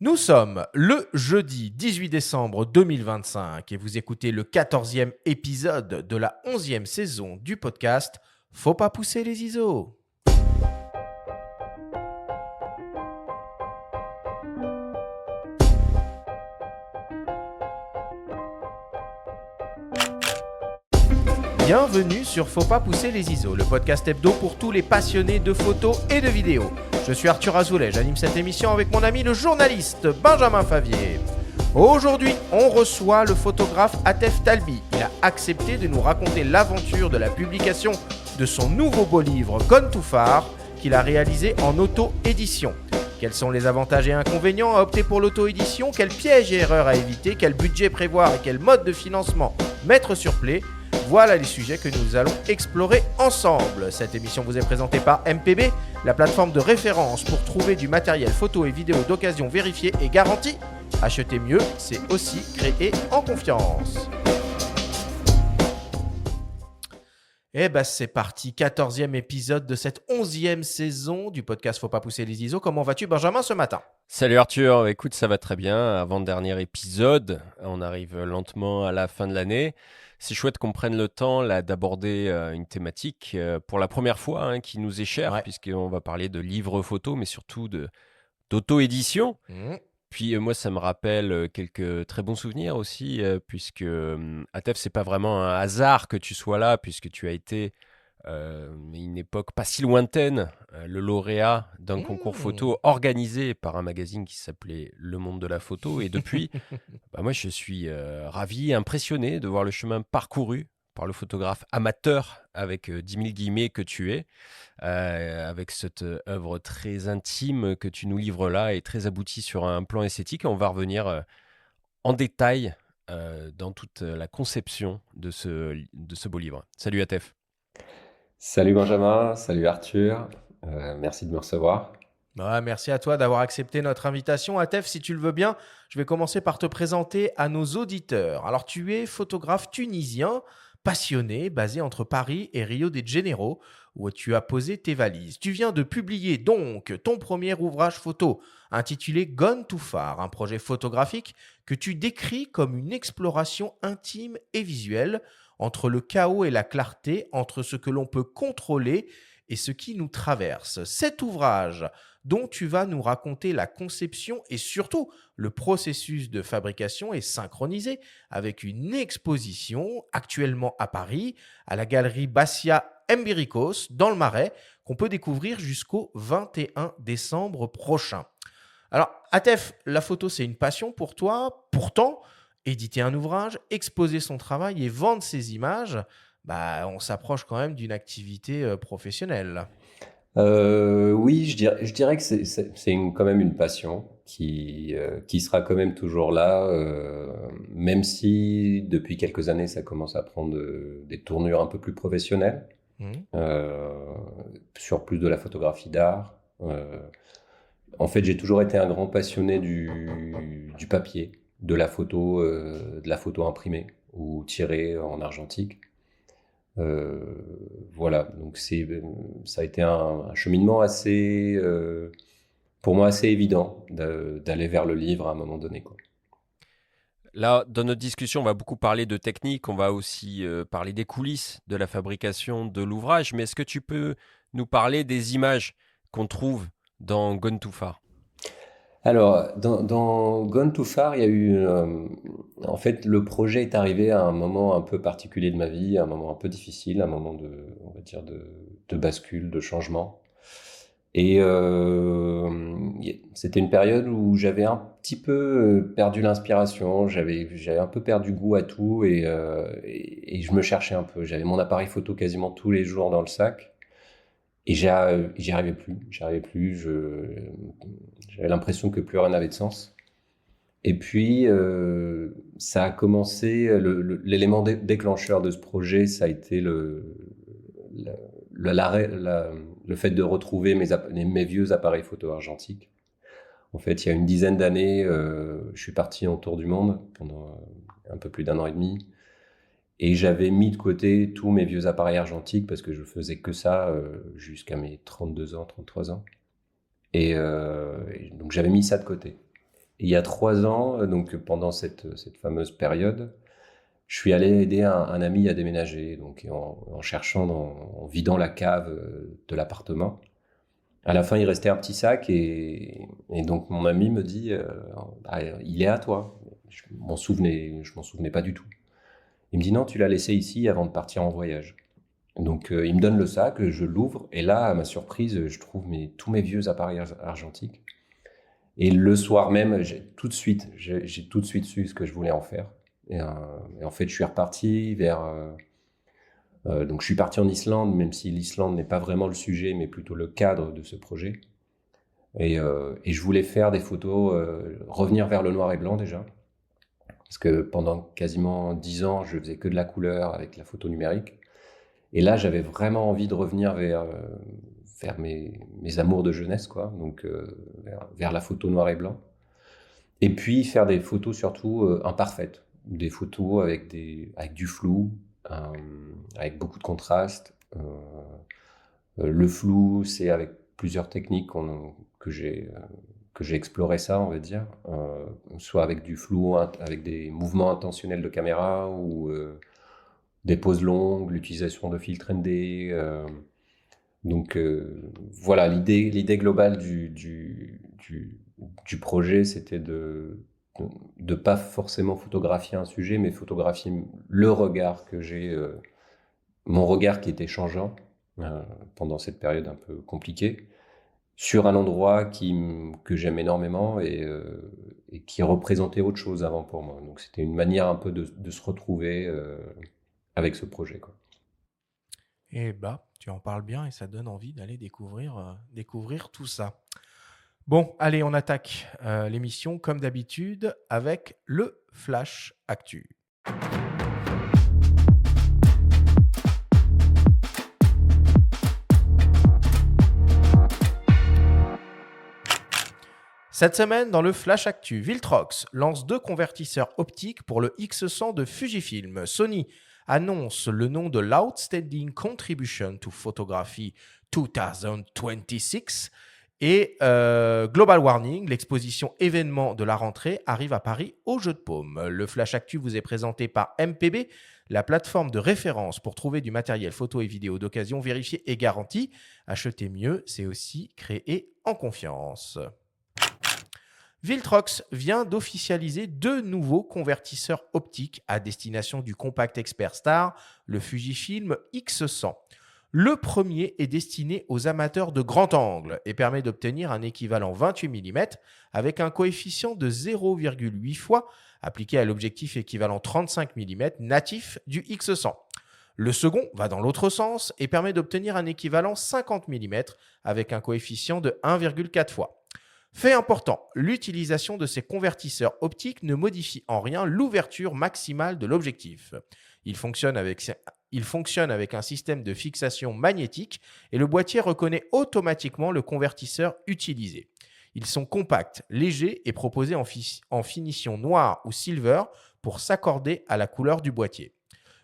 Nous sommes le jeudi 18 décembre 2025 et vous écoutez le 14e épisode de la 11e saison du podcast Faut pas pousser les ISO. Bienvenue sur Faut pas pousser les ISO, le podcast hebdo pour tous les passionnés de photos et de vidéos. Je suis Arthur Azoulay, j'anime cette émission avec mon ami le journaliste Benjamin Favier. Aujourd'hui, on reçoit le photographe Atef Talbi. Il a accepté de nous raconter l'aventure de la publication de son nouveau beau livre Gone Too Far qu'il a réalisé en auto-édition. Quels sont les avantages et inconvénients à opter pour l'auto-édition? Quels pièges et erreurs à éviter? Quel budget prévoir et quel mode de financement mettre sur pied? Voilà les sujets que nous allons explorer ensemble. Cette émission vous est présentée par MPB, la plateforme de référence pour trouver du matériel photo et vidéo d'occasion vérifié et garanti. Acheter mieux, c'est aussi créer en confiance. Et c'est parti, 14e épisode de cette 11e saison du podcast Faut pas pousser les ISO. Comment vas-tu Benjamin ce matin? Salut Arthur, écoute ça va très bien, avant-dernier épisode, on arrive lentement à la fin de l'année. C'est chouette qu'on prenne le temps là, d'aborder une thématique pour la première fois qui nous est chère, puisqu'on va parler de livres photos, mais surtout d'auto-édition. Puis moi, ça me rappelle quelques très bons souvenirs aussi, puisque Atef, c'est pas vraiment un hasard que tu sois là, puisque tu as été, une époque pas si lointaine, le lauréat d'un concours photo organisé par un magazine qui s'appelait Le Monde de la Photo. Et depuis, moi, je suis ravi, impressionné de voir le chemin parcouru par le photographe amateur, avec 10 000 guillemets que tu es, avec cette œuvre très intime que tu nous livres là et très aboutie sur un plan esthétique. On va revenir en détail dans toute la conception de ce beau livre. Salut Atef. Salut Benjamin, salut Arthur, merci de me recevoir. Merci à toi d'avoir accepté notre invitation. Atef, si tu le veux bien, je vais commencer par te présenter à nos auditeurs. Alors, tu es photographe tunisien, passionné, basé entre Paris et Rio de Janeiro, où tu as posé tes valises. Tu viens de publier donc ton premier ouvrage photo, intitulé Gone Too Far, un projet photographique que tu décris comme une exploration intime et visuelle entre le chaos et la clarté, entre ce que l'on peut contrôler et ce qui nous traverse. Cet ouvrage dont tu vas nous raconter la conception et surtout le processus de fabrication est synchronisé avec une exposition actuellement à Paris, à la galerie Bassia Mbirikos, dans le Marais, qu'on peut découvrir jusqu'au 21 décembre prochain. Alors, Atef, la photo, c'est une passion pour toi. Pourtant, éditer un ouvrage, exposer son travail et vendre ses images, on s'approche quand même d'une activité professionnelle. Oui, je dirais que quand même une passion qui sera quand même toujours là, même si depuis quelques années ça commence à prendre des tournures un peu plus professionnelles, sur plus de la photographie d'art. En fait, j'ai toujours été un grand passionné du papier, de la photo imprimée ou tirée en argentique. Voilà, donc ça a été un cheminement pour moi assez évident d'aller vers le livre à un moment donné, quoi. Là, dans notre discussion, on va beaucoup parler de technique, on va aussi parler des coulisses de la fabrication de l'ouvrage, mais est-ce que tu peux nous parler des images qu'on trouve dans Gone Too Far? Alors, dans Gone Too Far, il y a eu... en fait, le projet est arrivé à un moment un peu particulier de ma vie, un moment un peu difficile, un moment on va dire, de bascule, de changement. Et c'était une période où j'avais un petit peu perdu l'inspiration, j'avais un peu perdu goût à tout et je me cherchais un peu. J'avais mon appareil photo quasiment tous les jours dans le sac et j'y arrivais plus. J'avais l'impression que plus rien n'avait de sens. Et puis, ça a commencé, l'élément déclencheur de ce projet, ça a été le fait de retrouver mes vieux appareils photo argentiques. En fait, il y a une dizaine d'années, je suis parti en tour du monde pendant un peu plus d'1 an et demi. Et j'avais mis de côté tous mes vieux appareils argentiques parce que je faisais que ça jusqu'à mes 32 ans, 33 ans. Et donc, j'avais mis ça de côté. Et il y a 3 ans, donc pendant cette fameuse période, je suis allé aider un ami à déménager, donc en cherchant, en vidant la cave de l'appartement. À la fin, il restait un petit sac et donc mon ami me dit bah, il est à toi. Je m'en souvenais pas du tout. Il me dit non, tu l'as laissé ici avant de partir en voyage. Donc il me donne le sac, je l'ouvre et là, à ma surprise, je trouve tous mes vieux appareils argentiques. Et le soir même, j'ai tout de suite su ce que je voulais en faire. Et en fait, je suis reparti donc je suis parti en Islande, même si l'Islande n'est pas vraiment le sujet, mais plutôt le cadre de ce projet. Et je voulais faire des photos, revenir vers le noir et blanc déjà, parce que pendant quasiment 10 ans, je faisais que de la couleur avec la photo numérique. Et là, j'avais vraiment envie de revenir vers mes amours de jeunesse, quoi, donc vers la photo noir et blanc. Et puis faire des photos surtout imparfaites, des photos avec du flou, euh, avec beaucoup de contraste. Le flou, c'est avec plusieurs techniques que j'ai exploré ça, on va dire, soit avec du flou, avec des mouvements intentionnels de caméra ou des poses longues, l'utilisation de filtres ND. Donc voilà, l'idée globale du projet, c'était de pas forcément photographier un sujet, mais photographier le regard que j'ai, mon regard qui était changeant pendant cette période un peu compliquée, sur un endroit que j'aime énormément et qui représentait autre chose avant pour moi. Donc c'était une manière un peu de se retrouver avec ce projet, quoi. Et bah, tu en parles bien et ça donne envie d'aller découvrir tout ça. Bon, allez, on attaque l'émission comme d'habitude avec le Flash Actu. Cette semaine, dans le Flash Actu, Viltrox lance 2 convertisseurs optiques pour le X100 de Fujifilm. Sony annonce le nom de l'Outstanding Contribution to Photography 2026 et Global Warning, l'exposition événement de la rentrée, arrive à Paris au Jeu de Paume. Le Flash Actu vous est présenté par MPB, la plateforme de référence pour trouver du matériel photo et vidéo d'occasion vérifié et garanti. Acheter mieux, c'est aussi créer en confiance. Viltrox vient d'officialiser 2 nouveaux convertisseurs optiques à destination du compact expert star, le Fujifilm X100. Le premier est destiné aux amateurs de grand angle et permet d'obtenir un équivalent 28 mm avec un coefficient de 0,8 fois appliqué à l'objectif équivalent 35 mm natif du X100. Le second va dans l'autre sens et permet d'obtenir un équivalent 50 mm avec un coefficient de 1,4 fois. Fait important, l'utilisation de ces convertisseurs optiques ne modifie en rien l'ouverture maximale de l'objectif. Il fonctionne avec un système de fixation magnétique et le boîtier reconnaît automatiquement le convertisseur utilisé. Ils sont compacts, légers et proposés en finition noire ou silver pour s'accorder à la couleur du boîtier.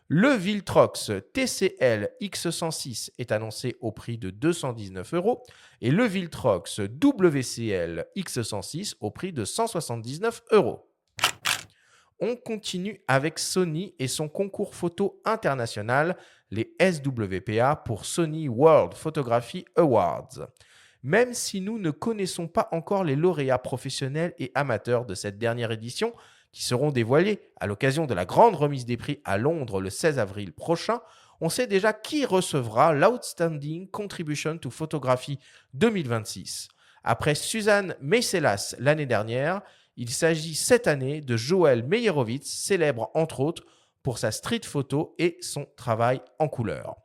Le Viltrox TCL X106 est annoncé au prix de 219 € et le Viltrox WCL X106 au prix de 179 €. On continue avec Sony et son concours photo international, les SWPA pour Sony World Photography Awards. Même si nous ne connaissons pas encore les lauréats professionnels et amateurs de cette dernière édition, qui seront dévoilés à l'occasion de la grande remise des prix à Londres le 16 avril prochain, on sait déjà qui recevra l'Outstanding Contribution to Photography 2026. Après Suzanne Meiselas l'année dernière, il s'agit cette année de Joël Meyerowitz, célèbre entre autres pour sa street photo et son travail en couleur.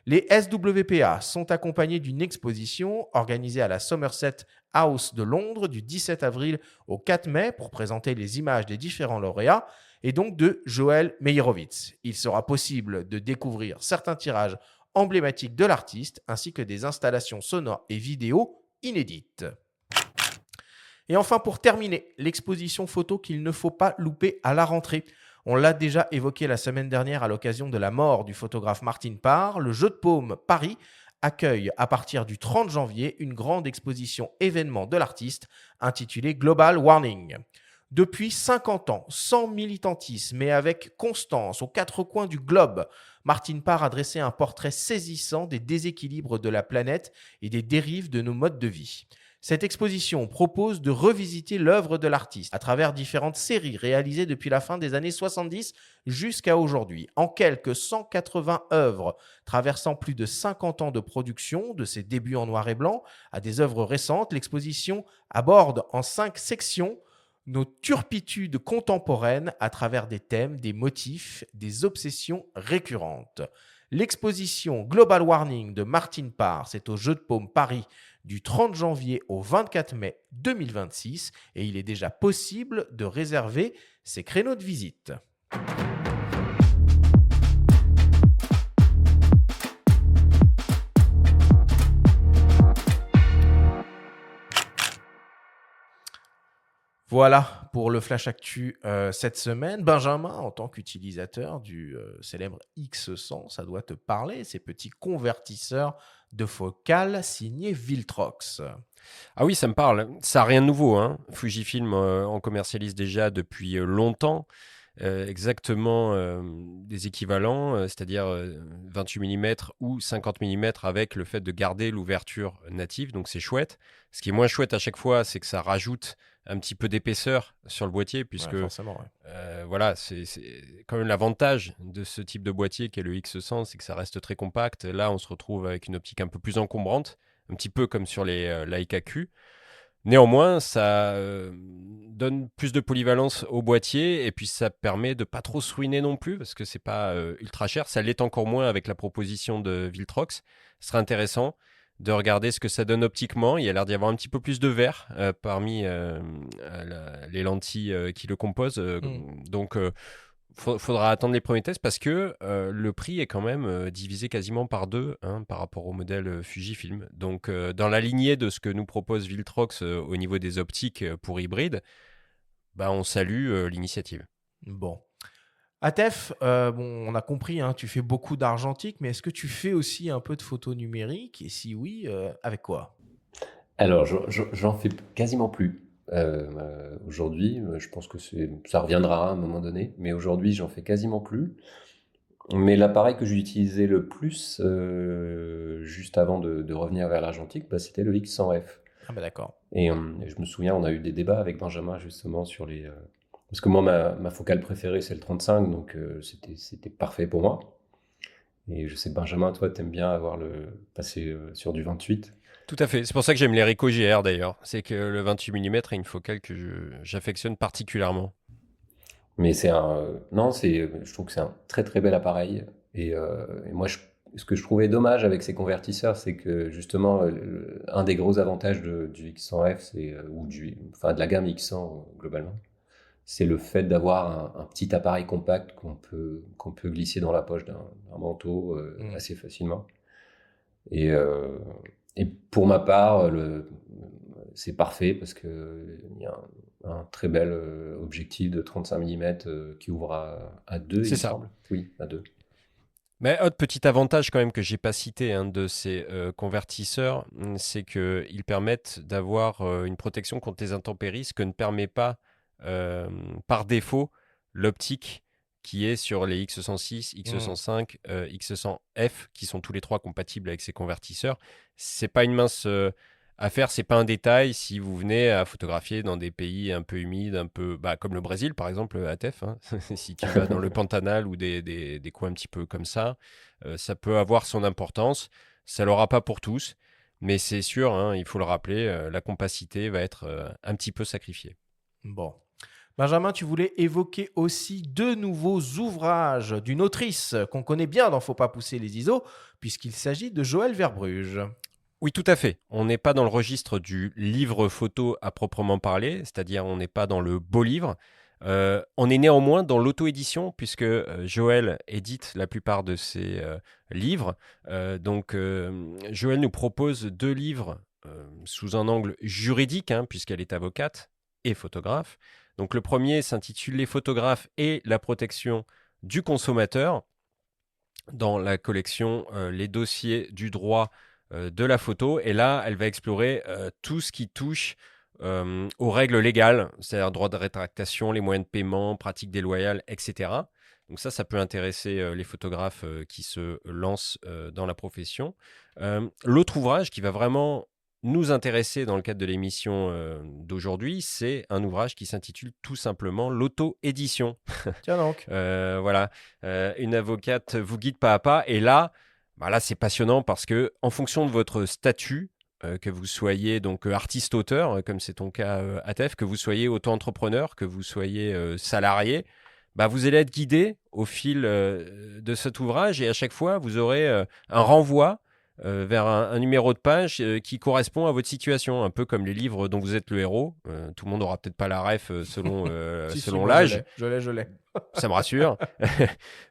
Les SWPA sont accompagnés d'une exposition organisée à la Somerset House de Londres du 17 avril au 4 mai pour présenter les images des différents lauréats et donc de Joël Meyerowitz. Il sera possible de découvrir certains tirages emblématiques de l'artiste ainsi que des installations sonores et vidéo inédites. Et enfin, pour terminer, l'exposition photo qu'il ne faut pas louper à la rentrée. On l'a déjà évoqué la semaine dernière à l'occasion de la mort du photographe Martin Parr. Le Jeu de Paume Paris accueille à partir du 30 janvier une grande exposition événement de l'artiste intitulée Global Warning. Depuis 50 ans, sans militantisme, mais avec constance, aux quatre coins du globe, Martine Parr a dressé un portrait saisissant des déséquilibres de la planète et des dérives de nos modes de vie. Cette exposition propose de revisiter l'œuvre de l'artiste à travers différentes séries réalisées depuis la fin des années 70 jusqu'à aujourd'hui. En quelques 180 œuvres, traversant plus de 50 ans de production, de ses débuts en noir et blanc à des œuvres récentes, l'exposition aborde en 5 sections nos turpitudes contemporaines à travers des thèmes, des motifs, des obsessions récurrentes. L'exposition Global Warning de Martine Parr, c'est au Jeu de Paume Paris du 30 janvier au 24 mai 2026 et il est déjà possible de réserver ses créneaux de visite. Voilà pour le Flash Actu cette semaine. Benjamin, en tant qu'utilisateur du célèbre X100, ça doit te parler, ces petits convertisseurs de focale signés Viltrox. Ah oui, ça me parle. Ça n'a rien de nouveau, hein. Fujifilm en commercialise déjà depuis longtemps. Exactement des équivalents, c'est-à-dire 28 mm ou 50 mm avec le fait de garder l'ouverture native, donc c'est chouette. Ce qui est moins chouette à chaque fois, c'est que ça rajoute un petit peu d'épaisseur sur le boîtier, puisque Ouais, forcément, ouais. voilà, c'est quand même l'avantage de ce type de boîtier qu'est le X100, c'est que ça reste très compact. Là, on se retrouve avec une optique un peu plus encombrante, un petit peu comme sur les Leica Q. Néanmoins, ça donne plus de polyvalence au boîtier et puis ça permet de pas trop se ruiner non plus parce que c'est pas ultra cher. Ça l'est encore moins avec la proposition de Viltrox. Ce serait intéressant de regarder ce que ça donne optiquement. Il y a l'air d'y avoir un petit peu plus de vert parmi les lentilles qui le composent. Donc, faudra attendre les premiers tests parce que le prix est quand même divisé quasiment par deux par rapport au modèle Fujifilm. Donc, dans la lignée de ce que nous propose Viltrox au niveau des optiques pour hybride, bah, on salue l'initiative. Bon. Atef, bon, on a compris, hein, tu fais beaucoup d'argentique, mais est-ce que tu fais aussi un peu de photos numériques? Et si oui, avec quoi? Alors, j'en fais quasiment plus. Aujourd'hui, je pense que ça reviendra à un moment donné, mais aujourd'hui, j'en fais quasiment plus. Mais l'appareil que j'ai utilisé le plus, juste avant de revenir vers l'argentique, bah, c'était le X100F. Ah bah d'accord. Et je me souviens, on a eu des débats avec Benjamin justement sur les... Parce que moi, ma focale préférée, c'est le 35, donc c'était parfait pour moi. Et je sais que Benjamin, toi, t'aimes bien passer sur du 28. Tout à fait. C'est pour ça que j'aime les Ricoh GR d'ailleurs. C'est que le 28 mm est une focale que j'affectionne particulièrement. Mais non, je trouve que c'est un très très bel appareil. Et moi, ce que je trouvais dommage avec ces convertisseurs, c'est que justement, un des gros avantages du X100F, enfin de la gamme X100 globalement, c'est le fait d'avoir un petit appareil compact qu'on peut glisser dans la poche d'un manteau assez facilement. Et pour ma part, c'est parfait parce qu'il y a un très bel objectif de 35 mm qui ouvre à 2, il me semble. Oui, à 2. Mais autre petit avantage quand même que j'ai pas cité de ces convertisseurs, c'est qu'ils permettent d'avoir une protection contre les intempéries, ce que ne permet pas par défaut l'optique qui est sur les X106, X105, X100F, qui sont tous les trois compatibles avec ces convertisseurs. C'est pas une mince affaire, c'est pas un détail si vous venez à photographier dans des pays un peu humides, un peu comme le Brésil par exemple, Atef, si tu vas dans le Pantanal ou des coins un petit peu comme ça, ça peut avoir son importance. Ça l'aura pas pour tous, mais c'est sûr, il faut le rappeler, la compacité va être un petit peu sacrifiée. Bon. Benjamin, tu voulais évoquer aussi deux nouveaux ouvrages d'une autrice qu'on connaît bien dans Faut pas pousser les ISO, puisqu'il s'agit de Joëlle Verbruge. Oui, tout à fait. On n'est pas dans le registre du livre photo à proprement parler, c'est-à-dire on n'est pas dans le beau livre. On est néanmoins dans l'auto-édition, puisque Joëlle édite la plupart de ses livres. Donc, Joëlle nous propose deux livres sous un angle juridique, puisqu'elle est avocate et photographe. Donc, le premier s'intitule Les photographes et la protection du consommateur. Dans la collection Les dossiers du droit de la photo. Et là, elle va explorer tout ce qui touche aux règles légales, c'est-à-dire droit de rétractation, les moyens de paiement, pratiques déloyales, etc. Donc ça peut intéresser les photographes qui se lancent dans la profession. L'autre ouvrage qui va vraiment nous intéresser dans le cadre de l'émission d'aujourd'hui, c'est un ouvrage qui s'intitule tout simplement l'auto-édition. Tiens donc. Voilà, une avocate vous guide pas à pas. Et là, là c'est passionnant parce que en fonction de votre statut, que vous soyez donc artiste-auteur, comme c'est ton cas, Atef, que vous soyez auto-entrepreneur, que vous soyez salarié, vous allez être guidé au fil de cet ouvrage et à chaque fois, vous aurez un renvoi vers un numéro de page qui correspond à votre situation, un peu comme les livres dont vous êtes le héros. Tout le monde aura peut-être pas la ref Si, si, selon moi je l'âge. l'ai, je l'ai, je l'ai. Ça me rassure.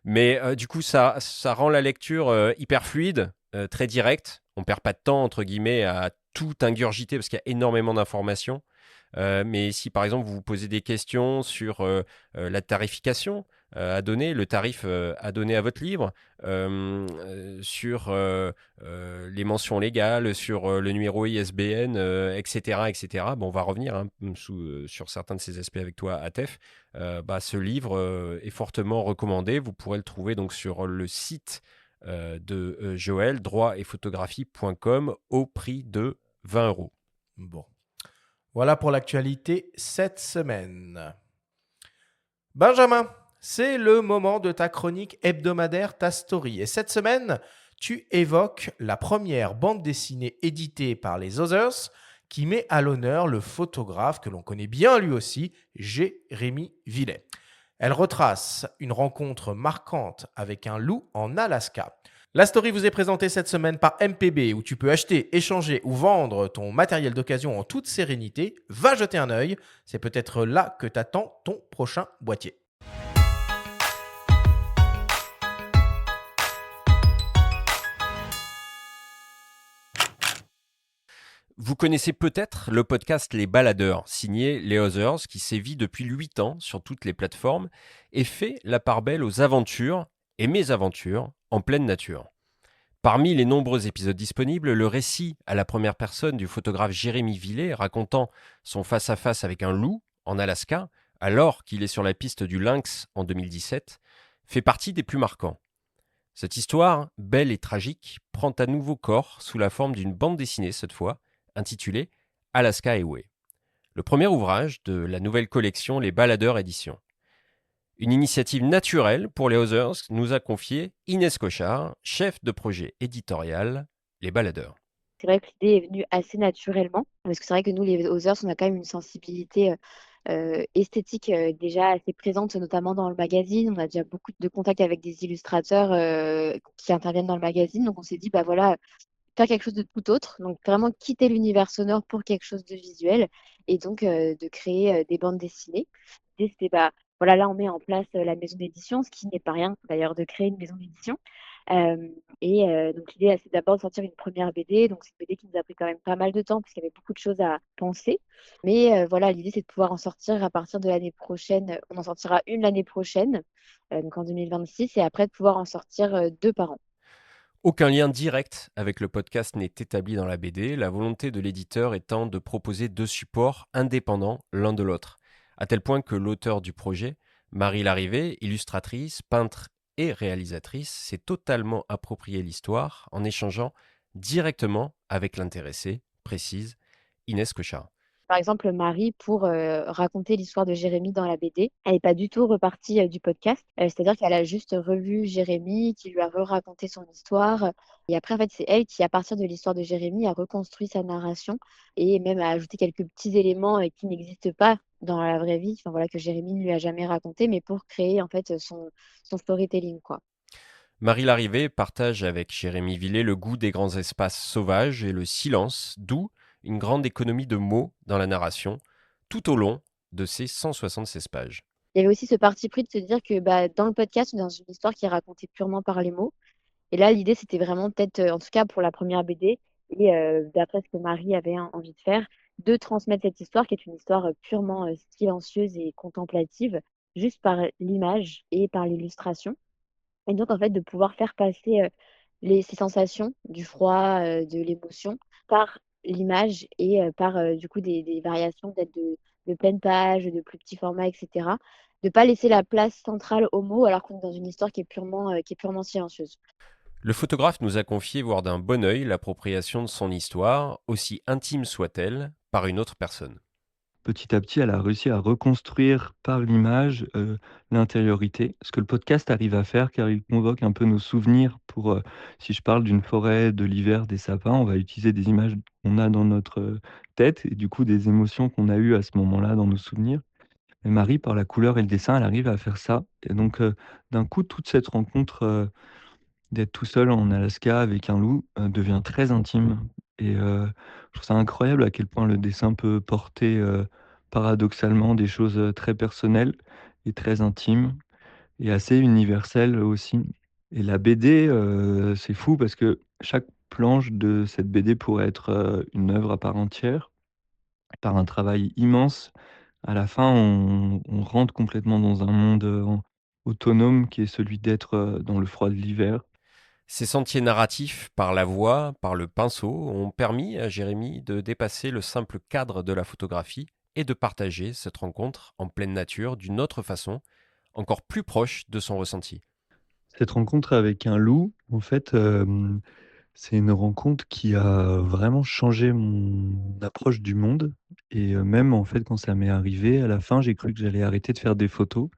Mais du coup, ça rend la lecture hyper fluide, très directe. On perd pas de temps, entre guillemets, à tout ingurgiter parce qu'il y a énormément d'informations. Mais si, par exemple, vous vous posez des questions sur la tarification à donner, le tarif à donner à votre livre, sur les mentions légales, sur le numéro ISBN, etc., etc. Bon, on va revenir sur certains de ces aspects avec toi, Atef. Ce livre est fortement recommandé. Vous pourrez le trouver donc sur le site de Joël, droit-et-photographie.com, au prix de 20 euros. Bon. Voilà pour l'actualité cette semaine. Benjamin, c'est le moment de ta chronique hebdomadaire, ta story. Et cette semaine, tu évoques la première bande dessinée éditée par les Others qui met à l'honneur le photographe que l'on connaît bien lui aussi, Jérémy Villet. Elle retrace une rencontre marquante avec un loup en Alaska. La story vous est présentée cette semaine par MPB où tu peux acheter, échanger ou vendre ton matériel d'occasion en toute sérénité. Va jeter un œil, c'est peut-être là que t'attend ton prochain boîtier. Vous connaissez peut-être le podcast Les Baladeurs, signé Les Others, qui sévit depuis 8 ans sur toutes les plateformes et fait la part belle aux aventures et mésaventures en pleine nature. Parmi les nombreux épisodes disponibles, le récit à la première personne du photographe Jérémy Villet racontant son face-à-face avec un loup en Alaska, alors qu'il est sur la piste du lynx en 2017, fait partie des plus marquants. Cette histoire, belle et tragique, prend à nouveau corps sous la forme d'une bande dessinée cette fois, intitulée Alaska Highway. Le premier ouvrage de la nouvelle collection Les Baladeurs Éditions. Une initiative naturelle pour les Others nous a confié Inès Cochard, chef de projet éditorial Les Baladeurs. C'est vrai que l'idée est venue assez naturellement, parce que c'est vrai que nous, les Others, on a quand même une sensibilité esthétique déjà assez présente, notamment dans le magazine. On a déjà beaucoup de contacts avec des illustrateurs qui interviennent dans le magazine. Donc on s'est dit, voilà, faire quelque chose de tout autre. Donc vraiment quitter l'univers sonore pour quelque chose de visuel et donc de créer des bandes dessinées. L'idée, c'était, voilà, là, on met en place la maison d'édition, ce qui n'est pas rien d'ailleurs de créer une maison d'édition. Donc l'idée, c'est d'abord de sortir une première BD. Donc c'est une BD qui nous a pris quand même pas mal de temps parce qu'il y avait beaucoup de choses à penser. Mais voilà, l'idée, c'est de pouvoir en sortir à partir de l'année prochaine. On en sortira une l'année prochaine, donc en 2026, et après de pouvoir en sortir 2 par an. Aucun lien direct avec le podcast n'est établi dans la BD, la volonté de l'éditeur étant de proposer 2 supports indépendants l'un de l'autre, à tel point que l'auteur du projet, Marie Larrivé, illustratrice, peintre et réalisatrice, s'est totalement approprié l'histoire en échangeant directement avec l'intéressé, précise Inès Cochard. Par exemple, Marie, pour raconter l'histoire de Jérémy dans la BD, elle n'est pas du tout repartie du podcast. C'est-à-dire qu'elle a juste revu Jérémy, qui lui a raconté son histoire. Et après, en fait, c'est elle qui, à partir de l'histoire de Jérémy, a reconstruit sa narration et même a ajouté quelques petits éléments qui n'existent pas dans la vraie vie, enfin, voilà, que Jérémy ne lui a jamais raconté, mais pour créer en fait son storytelling, quoi. Marie Larrivé partage avec Jérémy Villet le goût des grands espaces sauvages et le silence, d'où une grande économie de mots dans la narration, tout au long de ces 176 pages. Il y avait aussi ce parti pris de se dire que dans le podcast, on est dans une histoire qui est racontée purement par les mots. Et là, l'idée, c'était vraiment peut-être, en tout cas pour la première BD, et d'après ce que Marie avait envie de faire, de transmettre cette histoire qui est une histoire purement silencieuse et contemplative, juste par l'image et par l'illustration. Et donc, en fait, de pouvoir faire passer ces sensations du froid, de l'émotion, par l'image et par du coup des variations peut-être de pleine page, de plus petits formats, etc. De pas laisser la place centrale aux mots alors qu'on est dans une histoire qui est purement silencieuse. Le photographe nous a confié voir d'un bon œil l'appropriation de son histoire, aussi intime soit-elle, par une autre personne. Petit à petit, elle a réussi à reconstruire par l'image, l'intériorité. Ce que le podcast arrive à faire, car il convoque un peu nos souvenirs pour, si je parle d'une forêt, de l'hiver, des sapins, on va utiliser des images qu'on a dans notre, tête et du coup des émotions qu'on a eues à ce moment-là dans nos souvenirs. Et Marie, par la couleur et le dessin, elle arrive à faire ça et donc, d'un coup, toute cette rencontre, d'être tout seul en Alaska avec un loup, devient très intime et je trouve ça incroyable à quel point le dessin peut porter, paradoxalement des choses, très personnelles et très intimes et assez universelles aussi et la BD, c'est fou parce que chaque planche de cette BD pourrait être, une œuvre à part entière, par un travail immense. À la fin, on rentre complètement dans un monde, autonome qui est celui d'être, dans le froid de l'hiver. Ces sentiers narratifs, par la voix, par le pinceau, ont permis à Jérémy de dépasser le simple cadre de la photographie et de partager cette rencontre en pleine nature d'une autre façon, encore plus proche de son ressenti. Cette rencontre avec un loup, en fait, c'est une rencontre qui a vraiment changé mon approche du monde et même, en fait, quand ça m'est arrivé, à la fin, j'ai cru que j'allais arrêter de faire des photos.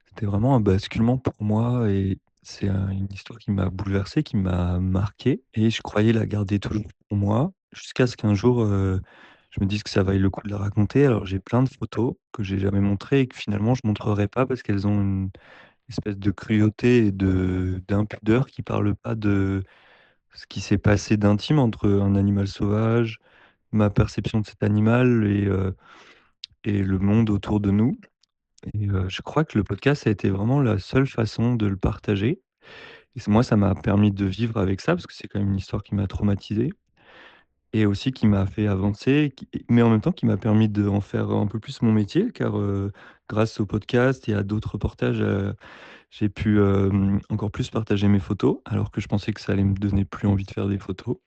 C'était vraiment un basculement pour moi et c'est une histoire qui m'a bouleversé, qui m'a marqué et je croyais la garder toujours pour moi jusqu'à ce qu'un jour, je me dise que ça vaille le coup de la raconter. Alors j'ai plein de photos que j'ai jamais montrées et que finalement je montrerai pas parce qu'elles ont une espèce de cruauté et de d'impudeur qui parle pas de ce qui s'est passé d'intime entre un animal sauvage, ma perception de cet animal et le monde autour de nous et je crois que le podcast, ça a été vraiment la seule façon de le partager et moi, ça m'a permis de vivre avec ça parce que c'est quand même une histoire qui m'a traumatisé et aussi qui m'a fait avancer, mais en même temps qui m'a permis d'en faire un peu plus mon métier car, grâce au podcast et à d'autres reportages, j'ai pu, encore plus partager mes photos, alors que je pensais que ça allait me donner plus envie de faire des photos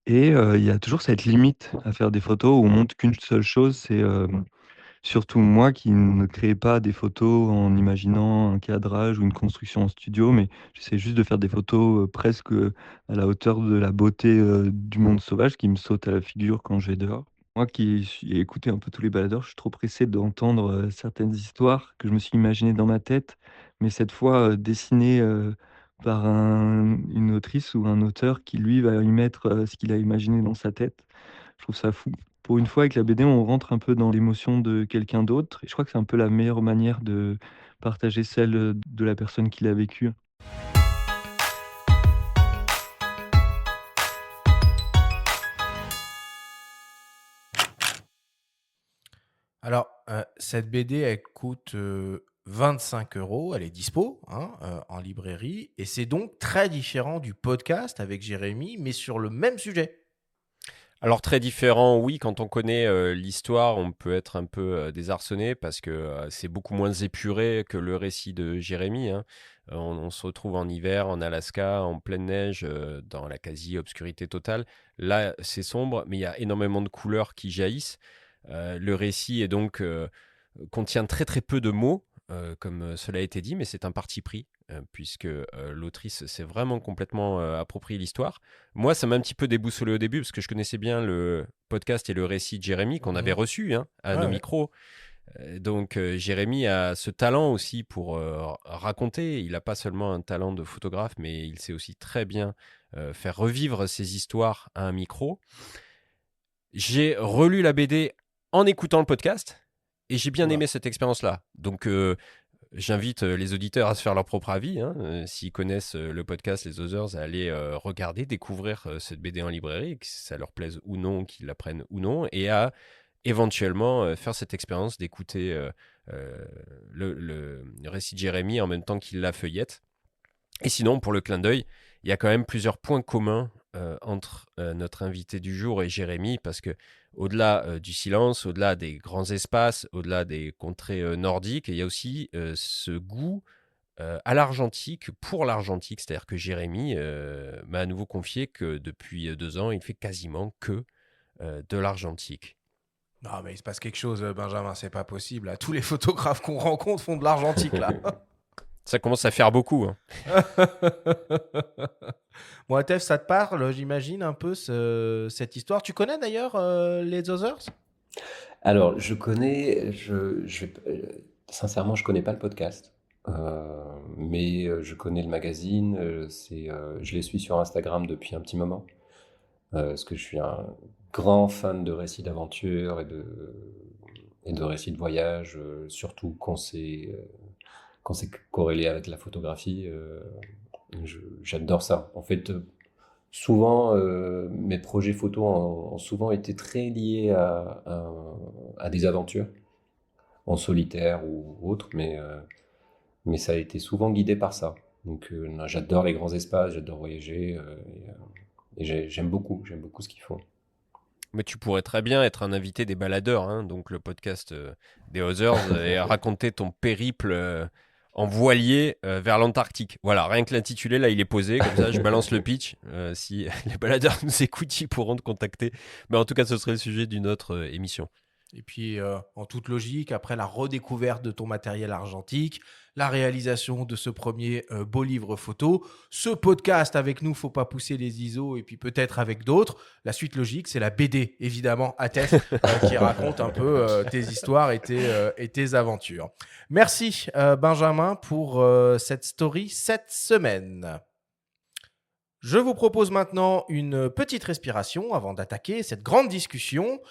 et il y a toujours cette limite à faire des photos où on montre qu'une seule chose, c'est, surtout moi qui ne crée pas des photos en imaginant un cadrage ou une construction en studio, mais j'essaie juste de faire des photos, presque, à la hauteur de la beauté, du monde sauvage qui me saute à la figure quand je vais dehors. Moi qui ai écouté un peu tous les baladeurs, je suis trop pressé d'entendre, certaines histoires que je me suis imaginées dans ma tête, mais cette fois, dessinées, par une autrice ou un auteur qui lui va y mettre, ce qu'il a imaginé dans sa tête. Je trouve ça fou. Pour une fois avec la BD, on rentre un peu dans l'émotion de quelqu'un d'autre et je crois que c'est un peu la meilleure manière de partager celle, de la personne qui l'a vécue. Alors, cette BD, elle coûte 25 €. Elle est dispo hein, en librairie. Et c'est donc très différent du podcast avec Jérémy, mais sur le même sujet. Alors très différent, oui, quand on connaît l'histoire, on peut être un peu désarçonné parce que c'est beaucoup moins épuré que le récit de Jérémy, hein. On se retrouve en hiver, en Alaska, en pleine neige, dans la quasi-obscurité totale. Là, c'est sombre, mais il y a énormément de couleurs qui jaillissent. Le récit est donc contient très très peu de mots, comme cela a été dit, mais c'est un parti pris, puisque l'autrice s'est vraiment complètement approprié l'histoire. Moi, ça m'a un petit peu déboussolé au début, parce que je connaissais bien le podcast et le récit de Jérémy qu'on avait Mhm. reçu hein, à Ouais, nos ouais. micros. Donc Jérémy a ce talent aussi pour raconter. Il n'a pas seulement un talent de photographe, mais il sait aussi très bien faire revivre ses histoires à un micro. J'ai relu la BD en écoutant le podcast et j'ai bien Oula. aimé cette expérience-là. Donc, j'invite les auditeurs à se faire leur propre avis, hein. S'ils connaissent le podcast Les Others, à aller regarder, découvrir cette BD en librairie, que ça leur plaise ou non, qu'ils la prennent ou non, et à éventuellement faire cette expérience d'écouter le récit de Jérémy en même temps qu'il la feuillette. Et sinon, pour le clin d'œil, il y a quand même plusieurs points communs entre notre invité du jour et Jérémy, parce que au-delà du silence, au-delà des grands espaces, au-delà des contrées nordiques, il y a aussi ce goût à l'argentique, pour l'argentique. C'est-à-dire que Jérémy m'a à nouveau confié que depuis 2 ans, il fait quasiment que de l'argentique. Non, mais il se passe quelque chose, Benjamin, c'est pas possible, là. Tous les photographes qu'on rencontre font de l'argentique, là. Ça commence à faire beaucoup, hein. Bon, Atef, ça te parle, j'imagine, un peu cette histoire. Tu connais d'ailleurs les Others? Alors, je connais, sincèrement, je connais pas le podcast, mais je connais le magazine. Je les suis sur Instagram depuis un petit moment, parce que je suis un grand fan de récits d'aventure et de récits de voyage, surtout quand c'est corrélé avec la photographie. J'adore ça. En fait, souvent, mes projets photos ont souvent été très liés à des aventures, en solitaire ou autre, mais ça a été souvent guidé par ça. Donc, non, j'adore les grands espaces, j'adore voyager, et j'aime beaucoup ce qu'ils font. Mais tu pourrais très bien être un invité des baladeurs, hein, donc le podcast des Others, et raconter ton périple en voilier vers l'Antarctique. Voilà, rien que l'intitulé, là, il est posé, comme ça, je balance le pitch. Si les baladeurs nous écoutent, ils pourront te contacter. Mais en tout cas, ce serait le sujet d'une autre émission. Et puis, en toute logique, après la redécouverte de ton matériel argentique, la réalisation de ce premier beau livre photo, ce podcast avec nous, faut pas pousser les ISO, et puis peut-être avec d'autres, la suite logique, c'est la BD, évidemment, Atef, qui raconte un peu tes histoires et tes aventures. Merci, Benjamin, pour cette story cette semaine. Je vous propose maintenant une petite respiration avant d'attaquer cette grande discussion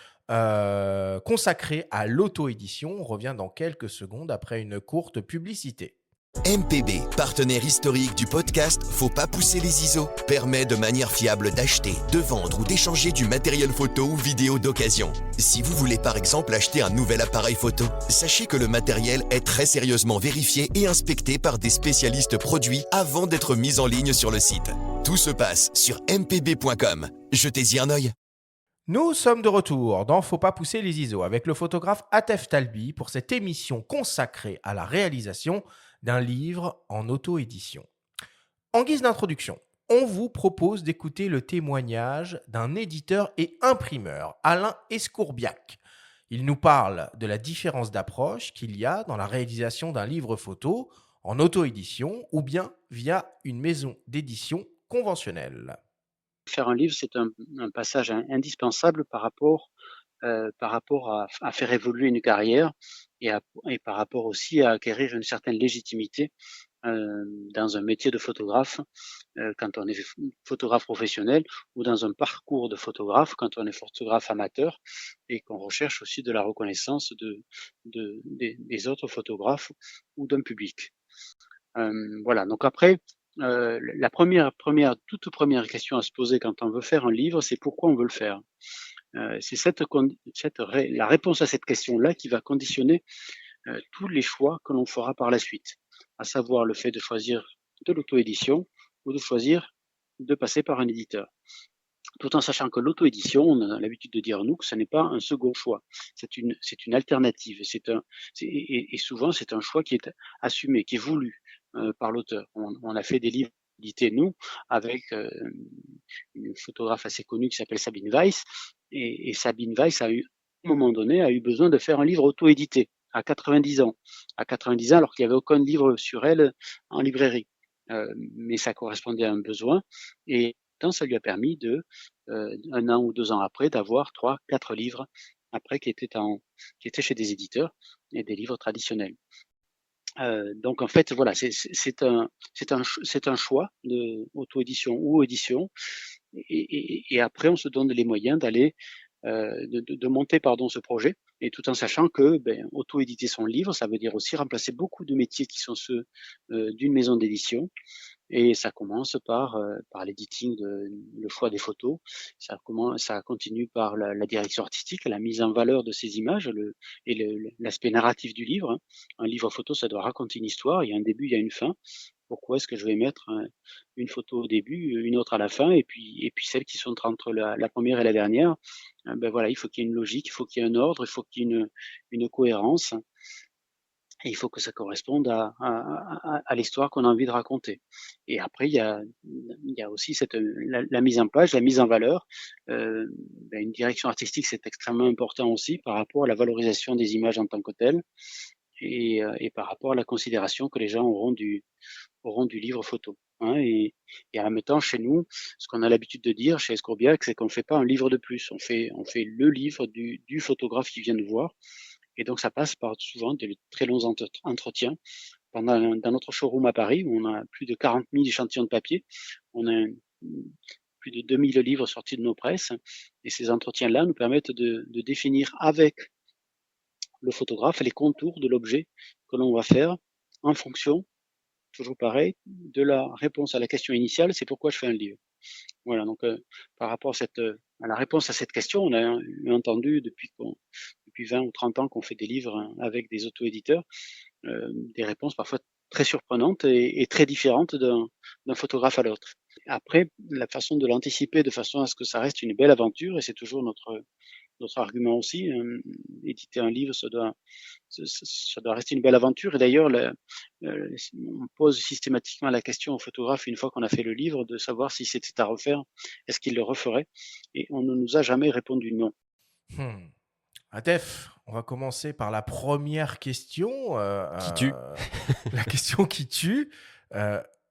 consacrée à l'auto-édition. On revient dans quelques secondes après une courte publicité. MPB, partenaire historique du podcast Faut pas pousser les ISO, permet de manière fiable d'acheter, de vendre ou d'échanger du matériel photo ou vidéo d'occasion. Si vous voulez par exemple acheter un nouvel appareil photo, sachez que le matériel est très sérieusement vérifié et inspecté par des spécialistes produits avant d'être mis en ligne sur le site. Tout se passe sur mpb.com. Jetez-y un œil. Nous sommes de retour dans Faut pas pousser les ISO avec le photographe Atef Talbi pour cette émission consacrée à la réalisation d'un livre en auto-édition. En guise d'introduction, on vous propose d'écouter le témoignage d'un éditeur et imprimeur, Alain Escourbiac. Il nous parle de la différence d'approche qu'il y a dans la réalisation d'un livre photo en auto-édition ou bien via une maison d'édition conventionnelle. Faire un livre, c'est un passage indispensable par rapport à faire évoluer une carrière et par rapport aussi à acquérir une certaine légitimité dans un métier de photographe quand on est photographe professionnel ou dans un parcours de photographe quand on est photographe amateur et qu'on recherche aussi de la reconnaissance des autres photographes ou d'un public. Voilà, donc après, la toute première question à se poser quand on veut faire un livre, c'est pourquoi on veut le faire. C'est la réponse à cette question-là qui va conditionner tous les choix que l'on fera par la suite, à savoir le fait de choisir de l'auto-édition ou de choisir de passer par un éditeur. Tout en sachant que l'auto-édition, on a l'habitude de dire nous que ce n'est pas un second choix, c'est une alternative, et souvent c'est un choix qui est assumé, qui est voulu par l'auteur. On a fait des livres édités nous avec une photographe assez connue qui s'appelle Sabine Weiss, et Sabine Weiss à un moment donné a eu besoin de faire un livre auto-édité à 90 ans, alors qu'il n'y avait aucun livre sur elle en librairie, mais ça correspondait à un besoin et ça lui a permis un an ou 2 ans après, d'avoir 3, 4 livres après qui étaient chez des éditeurs et des livres traditionnels. Donc en fait, voilà, c'est un choix de auto-édition ou édition, et après on se donne les moyens d'aller de monter ce projet, et tout en sachant que auto-éditer son livre, ça veut dire aussi remplacer beaucoup de métiers qui sont ceux d'une maison d'édition. Et ça commence par l'editing, le choix des photos. Ça continue par la direction artistique, la mise en valeur de ces images, l'aspect narratif du livre, hein. Un livre photo, ça doit raconter une histoire. Il y a un début, il y a une fin. Pourquoi est-ce que je vais mettre une photo au début, une autre à la fin, et puis celles qui sont entre la première et la dernière? Voilà, il faut qu'il y ait une logique, il faut qu'il y ait un ordre, il faut qu'il y ait une cohérence. Et il faut que ça corresponde à l'histoire qu'on a envie de raconter. Et après, il y a aussi la mise en page, la mise en valeur. Une direction artistique, c'est extrêmement important aussi par rapport à la valorisation des images en tant que telles et par rapport à la considération que les gens auront du livre photo. Hein, et en même temps, chez nous, ce qu'on a l'habitude de dire chez Escourbiac, c'est qu'on ne fait pas un livre de plus. On fait le livre du photographe qui vient nous voir. Et donc, ça passe par souvent de très longs entretiens. Dans notre showroom à Paris, où on a plus de 40 000 échantillons de papier, on a plus de 2000 livres sortis de nos presses. Et ces entretiens-là nous permettent de définir avec le photographe les contours de l'objet que l'on va faire en fonction, toujours pareil, de la réponse à la question initiale, c'est pourquoi je fais un livre. Voilà, donc par rapport à la réponse à cette question, on a entendu depuis 20 ou 30 ans qu'on fait des livres avec des auto-éditeurs, des réponses parfois très surprenantes et très différentes d'un photographe à l'autre. Après, la façon de l'anticiper de façon à ce que ça reste une belle aventure, et c'est toujours notre argument aussi, éditer un livre, ça doit rester une belle aventure. Et d'ailleurs, on pose systématiquement la question au photographe une fois qu'on a fait le livre de savoir si c'était à refaire, est-ce qu'il le referait? Et on ne nous a jamais répondu non. Atef, on va commencer par la première question. Qui tue. La question qui tue.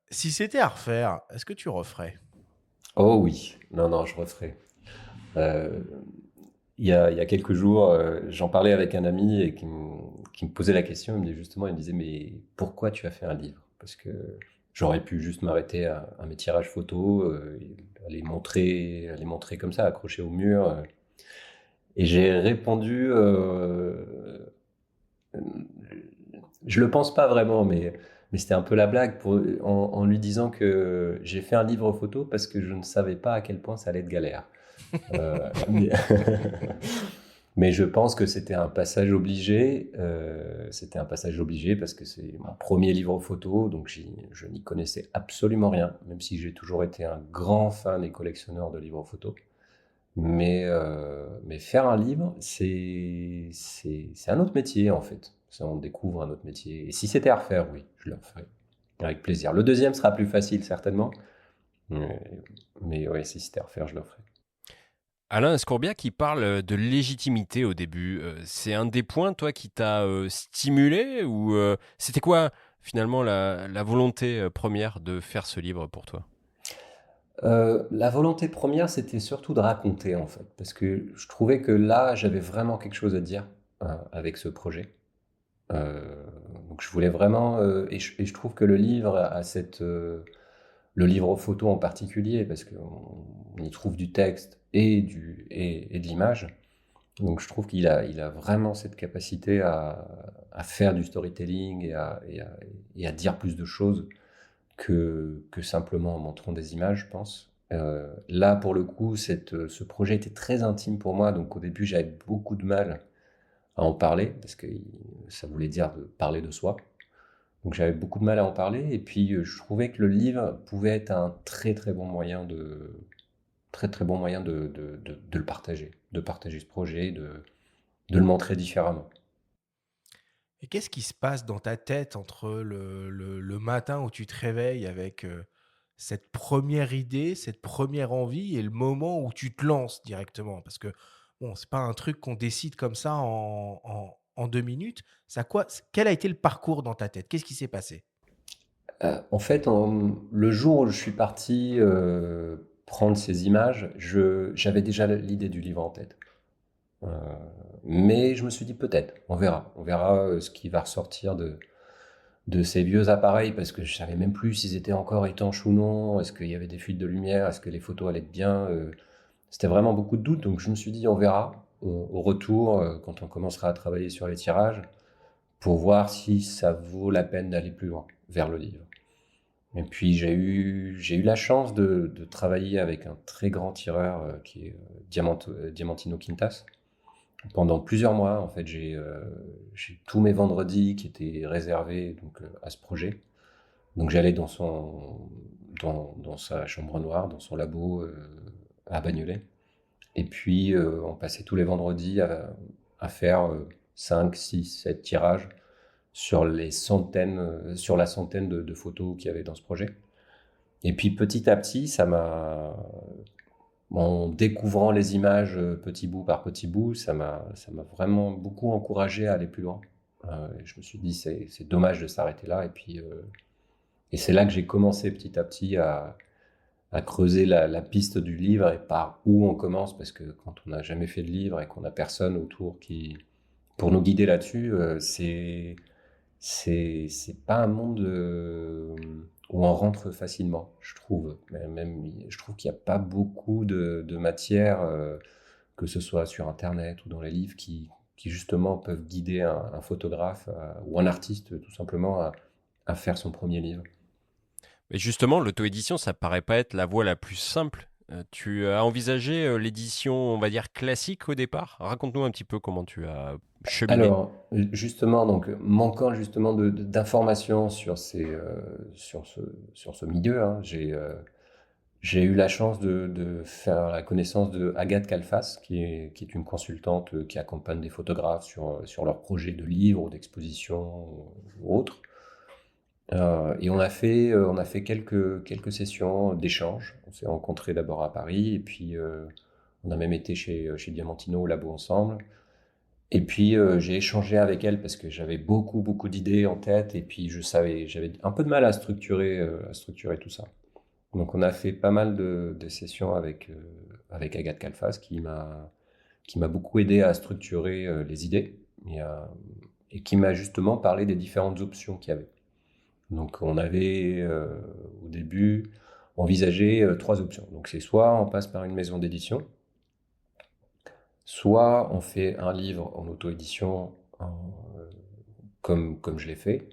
Si c'était à refaire, est-ce que tu referais? Oh oui, non, je referai. Il y a quelques jours, j'en parlais avec un ami et qui me posait la question. Il me disait, mais pourquoi tu as fait un livre? Parce que j'aurais pu juste m'arrêter à mes tirages photos, les montrer comme ça, accrochés au mur. Et j'ai répondu, je le pense pas vraiment, mais c'était un peu la blague en lui disant que j'ai fait un livre photo parce que je ne savais pas à quel point ça allait être galère. Mais je pense que c'était un passage obligé. C'était un passage obligé parce que c'est mon premier livre photo, donc je n'y connaissais absolument rien, même si j'ai toujours été un grand fan et collectionneur de livres photos. Mais faire un livre, c'est un autre métier en fait. On découvre un autre métier. Et si c'était à refaire, oui, je le referais avec plaisir. Le deuxième sera plus facile certainement, mais oui, si c'était à refaire, je le ferais. Alain Escourbiac qui parle de légitimité au début. C'est un des points, toi, qui t'a stimulé ou c'était quoi finalement la volonté première de faire ce livre pour toi? La volonté première, c'était surtout de raconter en fait, parce que je trouvais que là, j'avais vraiment quelque chose à dire avec ce projet. Donc je voulais vraiment, et je trouve que le livre a le livre photo en particulier, parce qu'on y trouve du texte et de l'image. Donc je trouve qu'il a vraiment cette capacité à faire du storytelling et à dire plus de choses que simplement en montrant des images, je pense. Là, pour le coup, ce projet était très intime pour moi, donc au début, j'avais beaucoup de mal à en parler, parce que ça voulait dire de parler de soi. Donc j'avais beaucoup de mal à en parler, et puis je trouvais que le livre pouvait être un très très bon moyen de le partager, de partager ce projet, de le montrer différemment. Et qu'est-ce qui se passe dans ta tête entre le matin où tu te réveilles avec cette première idée, cette première envie et le moment où tu te lances directement? Parce que bon, c'est pas un truc qu'on décide comme ça en 2 minutes. Quel a été le parcours dans ta tête? Qu'est-ce qui s'est passé? En fait, le jour où je suis parti prendre ces images, j'avais déjà l'idée du livre en tête. Mais je me suis dit peut-être, on verra ce qui va ressortir de ces vieux appareils, parce que je savais même plus s'ils étaient encore étanches ou non, est-ce qu'il y avait des fuites de lumière, est-ce que les photos allaient être bien. C'était vraiment beaucoup de doutes, donc je me suis dit on verra au retour, quand on commencera à travailler sur les tirages, pour voir si ça vaut la peine d'aller plus loin vers le livre. Et puis j'ai eu la chance de travailler avec un très grand tireur qui est Diamantino Quintas. Pendant plusieurs mois, en fait, j'ai tous mes vendredis qui étaient réservés donc, à ce projet. Donc j'allais dans sa chambre noire, dans son labo à Bagnolet. Et puis on passait tous les vendredis à faire 5, 6, 7 tirages sur sur la centaine de photos qu'il y avait dans ce projet. Et puis petit à petit, en découvrant les images petit bout par petit bout, ça m'a vraiment beaucoup encouragé à aller plus loin. Et je me suis dit, c'est dommage de s'arrêter là. Et c'est là que j'ai commencé petit à petit à creuser la piste du livre et par où on commence, parce que quand on n'a jamais fait de livre et qu'on n'a personne autour pour nous guider là-dessus, c'est pas un monde où on rentre facilement, je trouve. Je trouve qu'il n'y a pas beaucoup de matière, que ce soit sur Internet ou dans les livres, qui justement peuvent guider un photographe ou un artiste tout simplement à faire son premier livre. Mais justement, l'auto-édition, ça paraît pas être la voie la plus simple. Tu as envisagé l'édition, on va dire, classique au départ? Raconte-nous un petit peu comment tu as cheminé. Alors, justement, donc, manquant justement d'informations sur ce milieu, hein, j'ai eu la chance de faire la connaissance de Agathe Kalfas, qui est une consultante qui accompagne des photographes sur leurs projets de livres ou d'exposition ou autres. Et on a fait quelques sessions d'échange. On s'est rencontrés d'abord à Paris, et puis on a même été chez Diamantino au labo ensemble. Et puis j'ai échangé avec elle parce que j'avais beaucoup d'idées en tête, et puis j'avais un peu de mal à structurer tout ça. Donc on a fait pas mal de sessions avec Agathe Kalfas qui m'a beaucoup aidé à structurer les idées et qui m'a justement parlé des différentes options qu'il y avait. Donc on avait au début envisagé 3 options. Donc c'est soit on passe par une maison d'édition, soit on fait un livre en auto-édition comme je l'ai fait.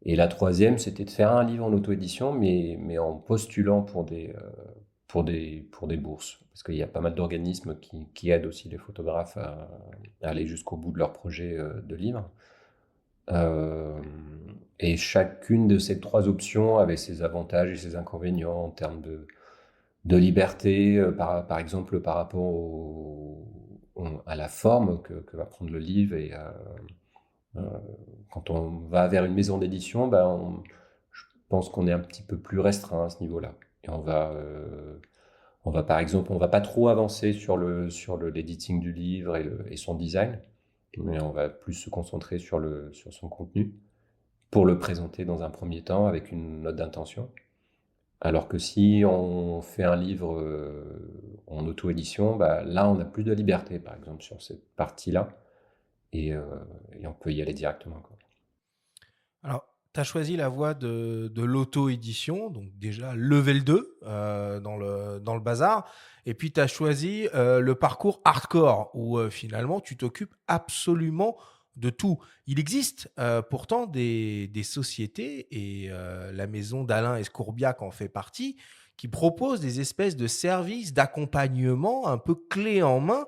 Et la troisième, c'était de faire un livre en auto-édition, mais en postulant pour des bourses. Parce qu'il y a pas mal d'organismes qui aident aussi les photographes à aller jusqu'au bout de leur projet de livre. Et chacune de ces 3 options avait ses avantages et ses inconvénients en termes de liberté, par exemple par rapport à la forme que va prendre le livre. Et quand on va vers une maison d'édition, je pense qu'on est un petit peu plus restreint à ce niveau-là. Et on va par exemple, on va pas trop avancer sur l'editing du livre et son design, mais on va plus se concentrer sur son contenu pour le présenter dans un premier temps avec une note d'intention. Alors que si on fait un livre en auto-édition, là on a plus de liberté, par exemple, sur cette partie-là, et on peut y aller directement, quoi. Alors, tu as choisi la voie de l'auto-édition, donc déjà level 2 dans le bazar. Et puis, tu as choisi le parcours hardcore, où finalement, tu t'occupes absolument de tout. Il existe pourtant des sociétés, et la maison d'Alain Escourbiac en fait partie, qui proposent des espèces de services d'accompagnement un peu clé en main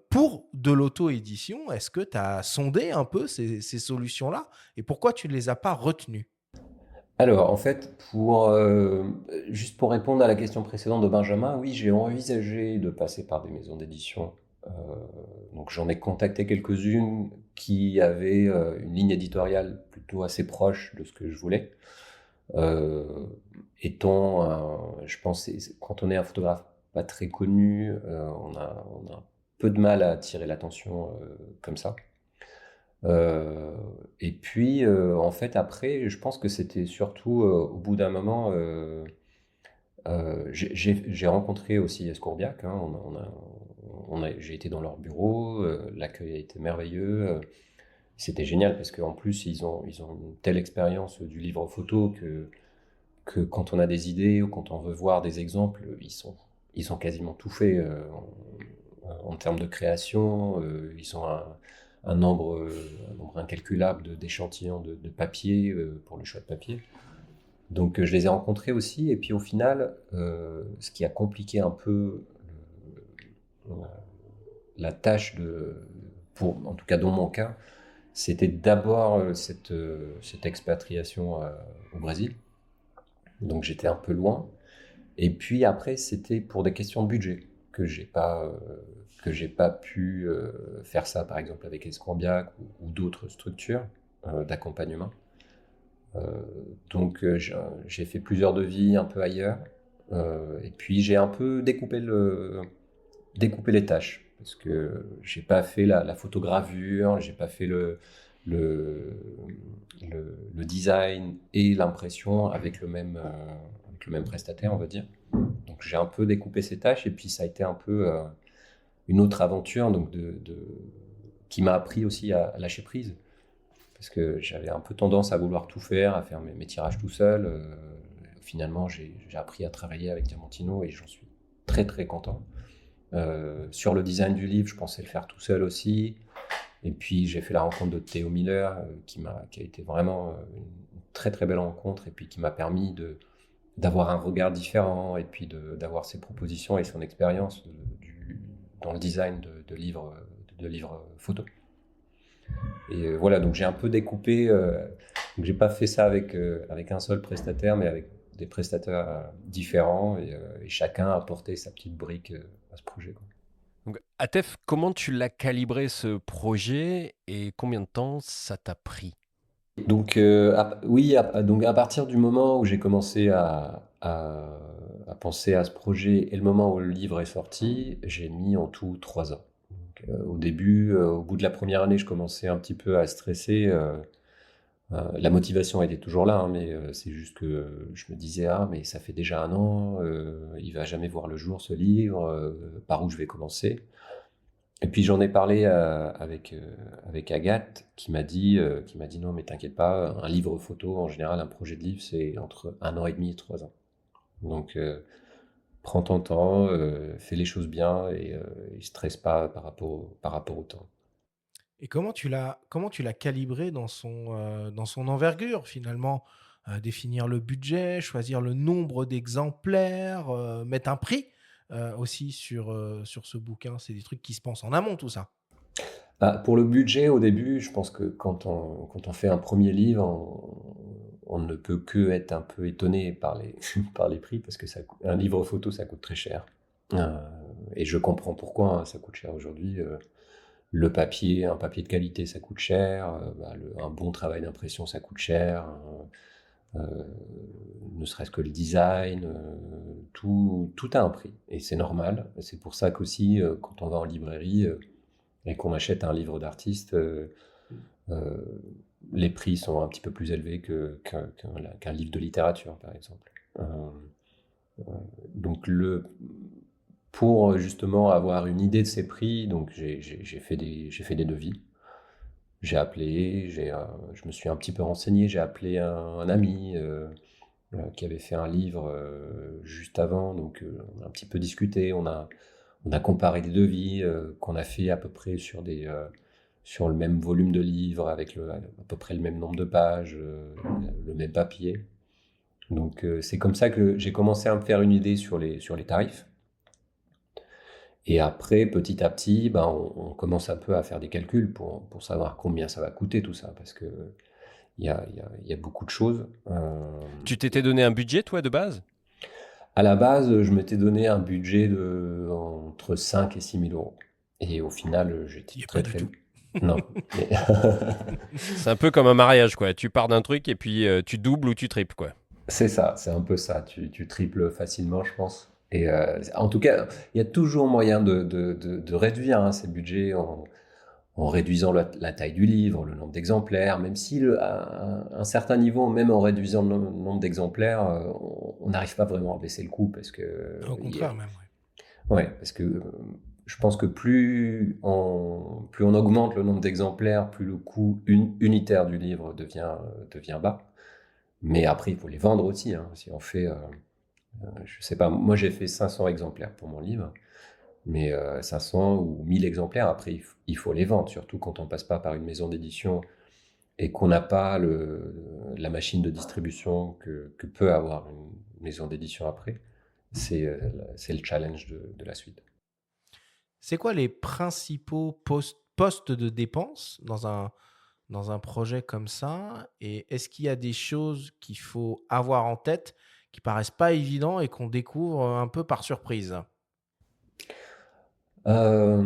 pour de l'auto-édition. Est-ce que tu as sondé un peu ces solutions-là et pourquoi tu ne les as pas retenues? Alors, en fait, juste pour répondre à la question précédente de Benjamin, oui, j'ai envisagé de passer par des maisons d'édition. Euh, donc, j'en ai contacté quelques-unes qui avaient une ligne éditoriale plutôt assez proche de ce que je voulais. Euh, je pense, quand on est un photographe pas très connu, on a un peu de mal à attirer l'attention comme ça. Et puis, en fait, après, je pense que c'était surtout au bout d'un moment, j'ai rencontré aussi Escourbiac, hein, j'ai été dans leur bureau, l'accueil a été merveilleux, c'était génial parce qu'en plus, ils ont une telle expérience du livre photo que quand on a des idées ou quand on veut voir des exemples, ils ont quasiment tout fait en termes de création. Ils ont un nombre incalculable d'échantillons de papier pour le choix de papier. Donc je les ai rencontrés aussi, et puis au final, ce qui a compliqué un peu la tâche en tout cas dans mon cas, c'était d'abord cette expatriation au Brésil. Donc j'étais un peu loin. Et puis après, c'était pour des questions de budget que j'ai pas pu faire ça, par exemple avec Escourbiac ou d'autres structures. d'accompagnement. Donc j'ai fait plusieurs devis un peu ailleurs. Et puis j'ai un peu découpé les tâches. Parce que j'ai pas fait la photogravure, j'ai pas fait le, le design et l'impression avec le même prestataire, on va dire. Donc j'ai un peu découpé ces tâches et puis ça a été un peu une autre aventure donc qui m'a appris aussi à lâcher prise. Parce que j'avais un peu tendance à vouloir tout faire, à faire mes tirages tout seul. Finalement, j'ai appris à travailler avec Diamantino et j'en suis très très content. Sur le design du livre, je pensais le faire tout seul aussi. Et puis j'ai fait la rencontre de Théo Miller, qui a été vraiment une très très belle rencontre et puis qui m'a permis d'avoir un regard différent et puis d'avoir ses propositions et son expérience dans le design de livres photos. Et voilà, donc j'ai un peu découpé. Donc j'ai pas fait ça avec un seul prestataire, mais avec des prestataires différents et chacun a apporté sa petite brique à ce projet, quoi. Donc, Atef, comment tu l'as calibré ce projet et combien de temps ça t'a pris? Donc oui, donc à partir du moment où j'ai commencé à penser à ce projet et le moment où le livre est sorti, j'ai mis en tout 3 ans. Donc, au début, au bout de la première année, je commençais un petit peu à stresser. La motivation était toujours là, hein, mais c'est juste que je me disais, ah, mais ça fait déjà 1 an, il va jamais voir le jour ce livre, par où je vais commencer? Et puis j'en ai parlé avec Agathe qui m'a dit non, mais t'inquiète pas, un livre photo, en général, un projet de livre, c'est entre 1 an et demi et 3 ans. Donc prends ton temps, fais les choses bien et stresse pas par rapport au temps. Et comment tu l'as calibré dans son envergure finalement? Définir le budget, choisir le nombre d'exemplaires, mettre un prix aussi sur ce bouquin. C'est des trucs qui se pensent en amont, tout ça. Pour le budget, au début, je pense que quand on fait un premier livre, on ne peut que être un peu étonné par par les prix, parce que un livre photo, ça coûte très cher. Euh, et je comprends pourquoi, hein, ça coûte cher aujourd'hui. Le papier, un papier de qualité, ça coûte cher. Un bon travail d'impression, ça coûte cher. Ne serait-ce que le design, tout a un prix. Et c'est normal. C'est pour ça qu'aussi, quand on va en librairie et qu'on achète un livre d'artiste, euh, les prix sont un petit peu plus élevés qu'un livre de littérature, par exemple. Euh, donc pour justement avoir une idée de ces prix, donc j'ai fait des devis. J'ai appelé, je me suis un petit peu renseigné, j'ai appelé un ami qui avait fait un livre juste avant, donc on a un petit peu discuté, on a comparé des devis qu'on a fait à peu près sur le même volume de livre, avec à peu près le même nombre de pages, le même papier. Donc c'est comme ça que j'ai commencé à me faire une idée sur les tarifs. Et après, petit à petit, ben, on commence un peu à faire des calculs pour savoir combien ça va coûter tout ça, parce que il y a beaucoup de choses. Tu t'étais donné un budget, toi, de base? À la base, je m'étais donné un budget entre 5 et 6 000 euros. Et au final, j'étais Il n'y a très pas du très... tout. Non. Mais- C'est un peu comme un mariage, quoi. Tu pars d'un truc et puis tu doubles ou tu triples, quoi. C'est ça, c'est un peu ça. Tu triples facilement, je pense. Et en tout cas, il y a toujours moyen de réduire, hein, ces budgets en réduisant la taille du livre, le nombre d'exemplaires, même si à un certain niveau, même en réduisant le nombre d'exemplaires, on n'arrive pas vraiment à baisser le coût parce que Au il y a- contraire, même. ouais, parce que je pense que plus on augmente le nombre d'exemplaires, plus le coût unitaire du livre devient bas. Mais après, il faut les vendre aussi, hein. Si on fait, je sais pas, moi j'ai fait 500 exemplaires pour mon livre, mais 500 ou 1000 exemplaires, après il faut les vendre, surtout quand on passe pas par une maison d'édition et qu'on n'a pas la machine de distribution que peut avoir une maison d'édition après. C'est le challenge de la suite. C'est quoi les principaux postes de dépenses dans un projet comme ça? Et est-ce qu'il y a des choses qu'il faut avoir en tête qui paraissent pas évidents et qu'on découvre un peu par surprise? Euh,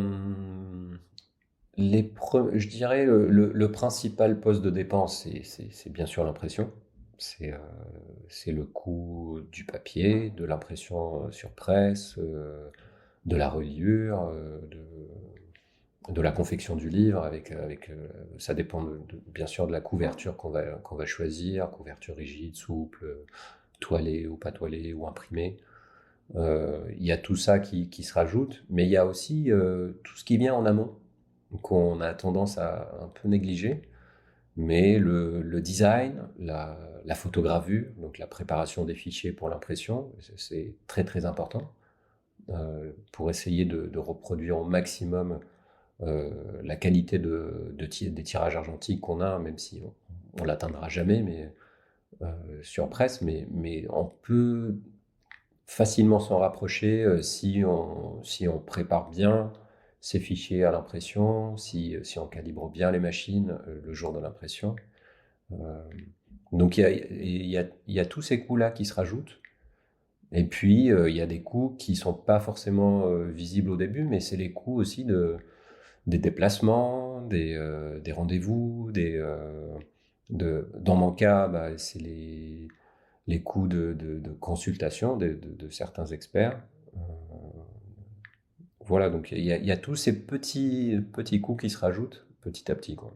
Je dirais le principal poste de dépense, c'est bien sûr l'impression. C'est c'est le coût du papier, de l'impression sur presse, de la reliure, de la confection du livre. Ça dépend bien sûr de la couverture qu'on va choisir, couverture rigide, souple, toilée ou pas toilée ou imprimée. Il y a tout ça qui se rajoute, mais il y a aussi tout ce qui vient en amont, qu'on a tendance à un peu négliger, mais le design, la photogravure, donc la préparation des fichiers pour l'impression, c'est très très important pour essayer de reproduire au maximum la qualité des tirages argentiques qu'on a, même si on l'atteindra jamais, mais sur presse, mais on peut facilement s'en rapprocher si on prépare bien ces fichiers à l'impression, si on calibre bien les machines le jour de l'impression. Euh, donc il y a tous ces coûts-là qui se rajoutent. Et puis il y a des coûts qui sont pas forcément visibles au début, mais c'est les coûts aussi des déplacements, des rendez-vous, dans mon cas, bah, c'est les coûts de consultation de certains experts. Euh, voilà, donc il y a tous ces petits coûts qui se rajoutent petit à petit, quoi.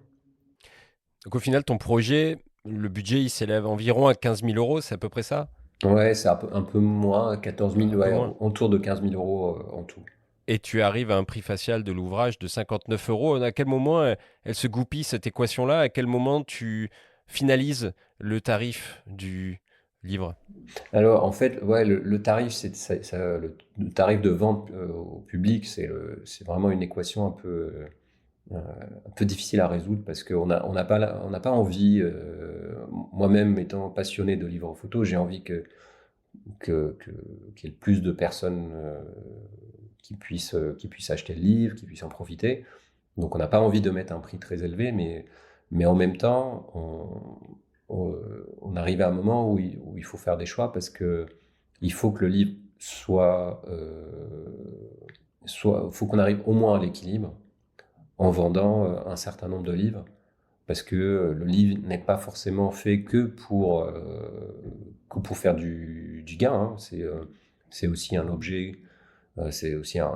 Donc au final, ton projet, le budget, il s'élève environ à 15 000 euros, c'est à peu près ça? Ouais, c'est un peu moins, 14 000, Un peu ouais, moins. autour de 15 000 euros en tout. Et tu arrives à un prix facial de l'ouvrage de 59 euros. À quel moment elle se goupille, cette équation-là? À quel moment tu finalises le tarif du livre? Alors, en fait, ouais, le tarif, le tarif de vente au public, c'est vraiment une équation un peu difficile à résoudre parce on n'a pas envie, moi-même étant passionné de livres photo, j'ai envie qu'il y ait le plus de personnes qui puissent acheter le livre, qui puissent en profiter. Donc on n'a pas envie de mettre un prix très élevé, mais en même temps, on arrive à un moment où il faut faire des choix parce que il faut que le livre faut qu'on arrive au moins à l'équilibre en vendant un certain nombre de livres, parce que le livre n'est pas forcément fait que pour faire du gain, hein. C'est aussi un objet, c'est aussi un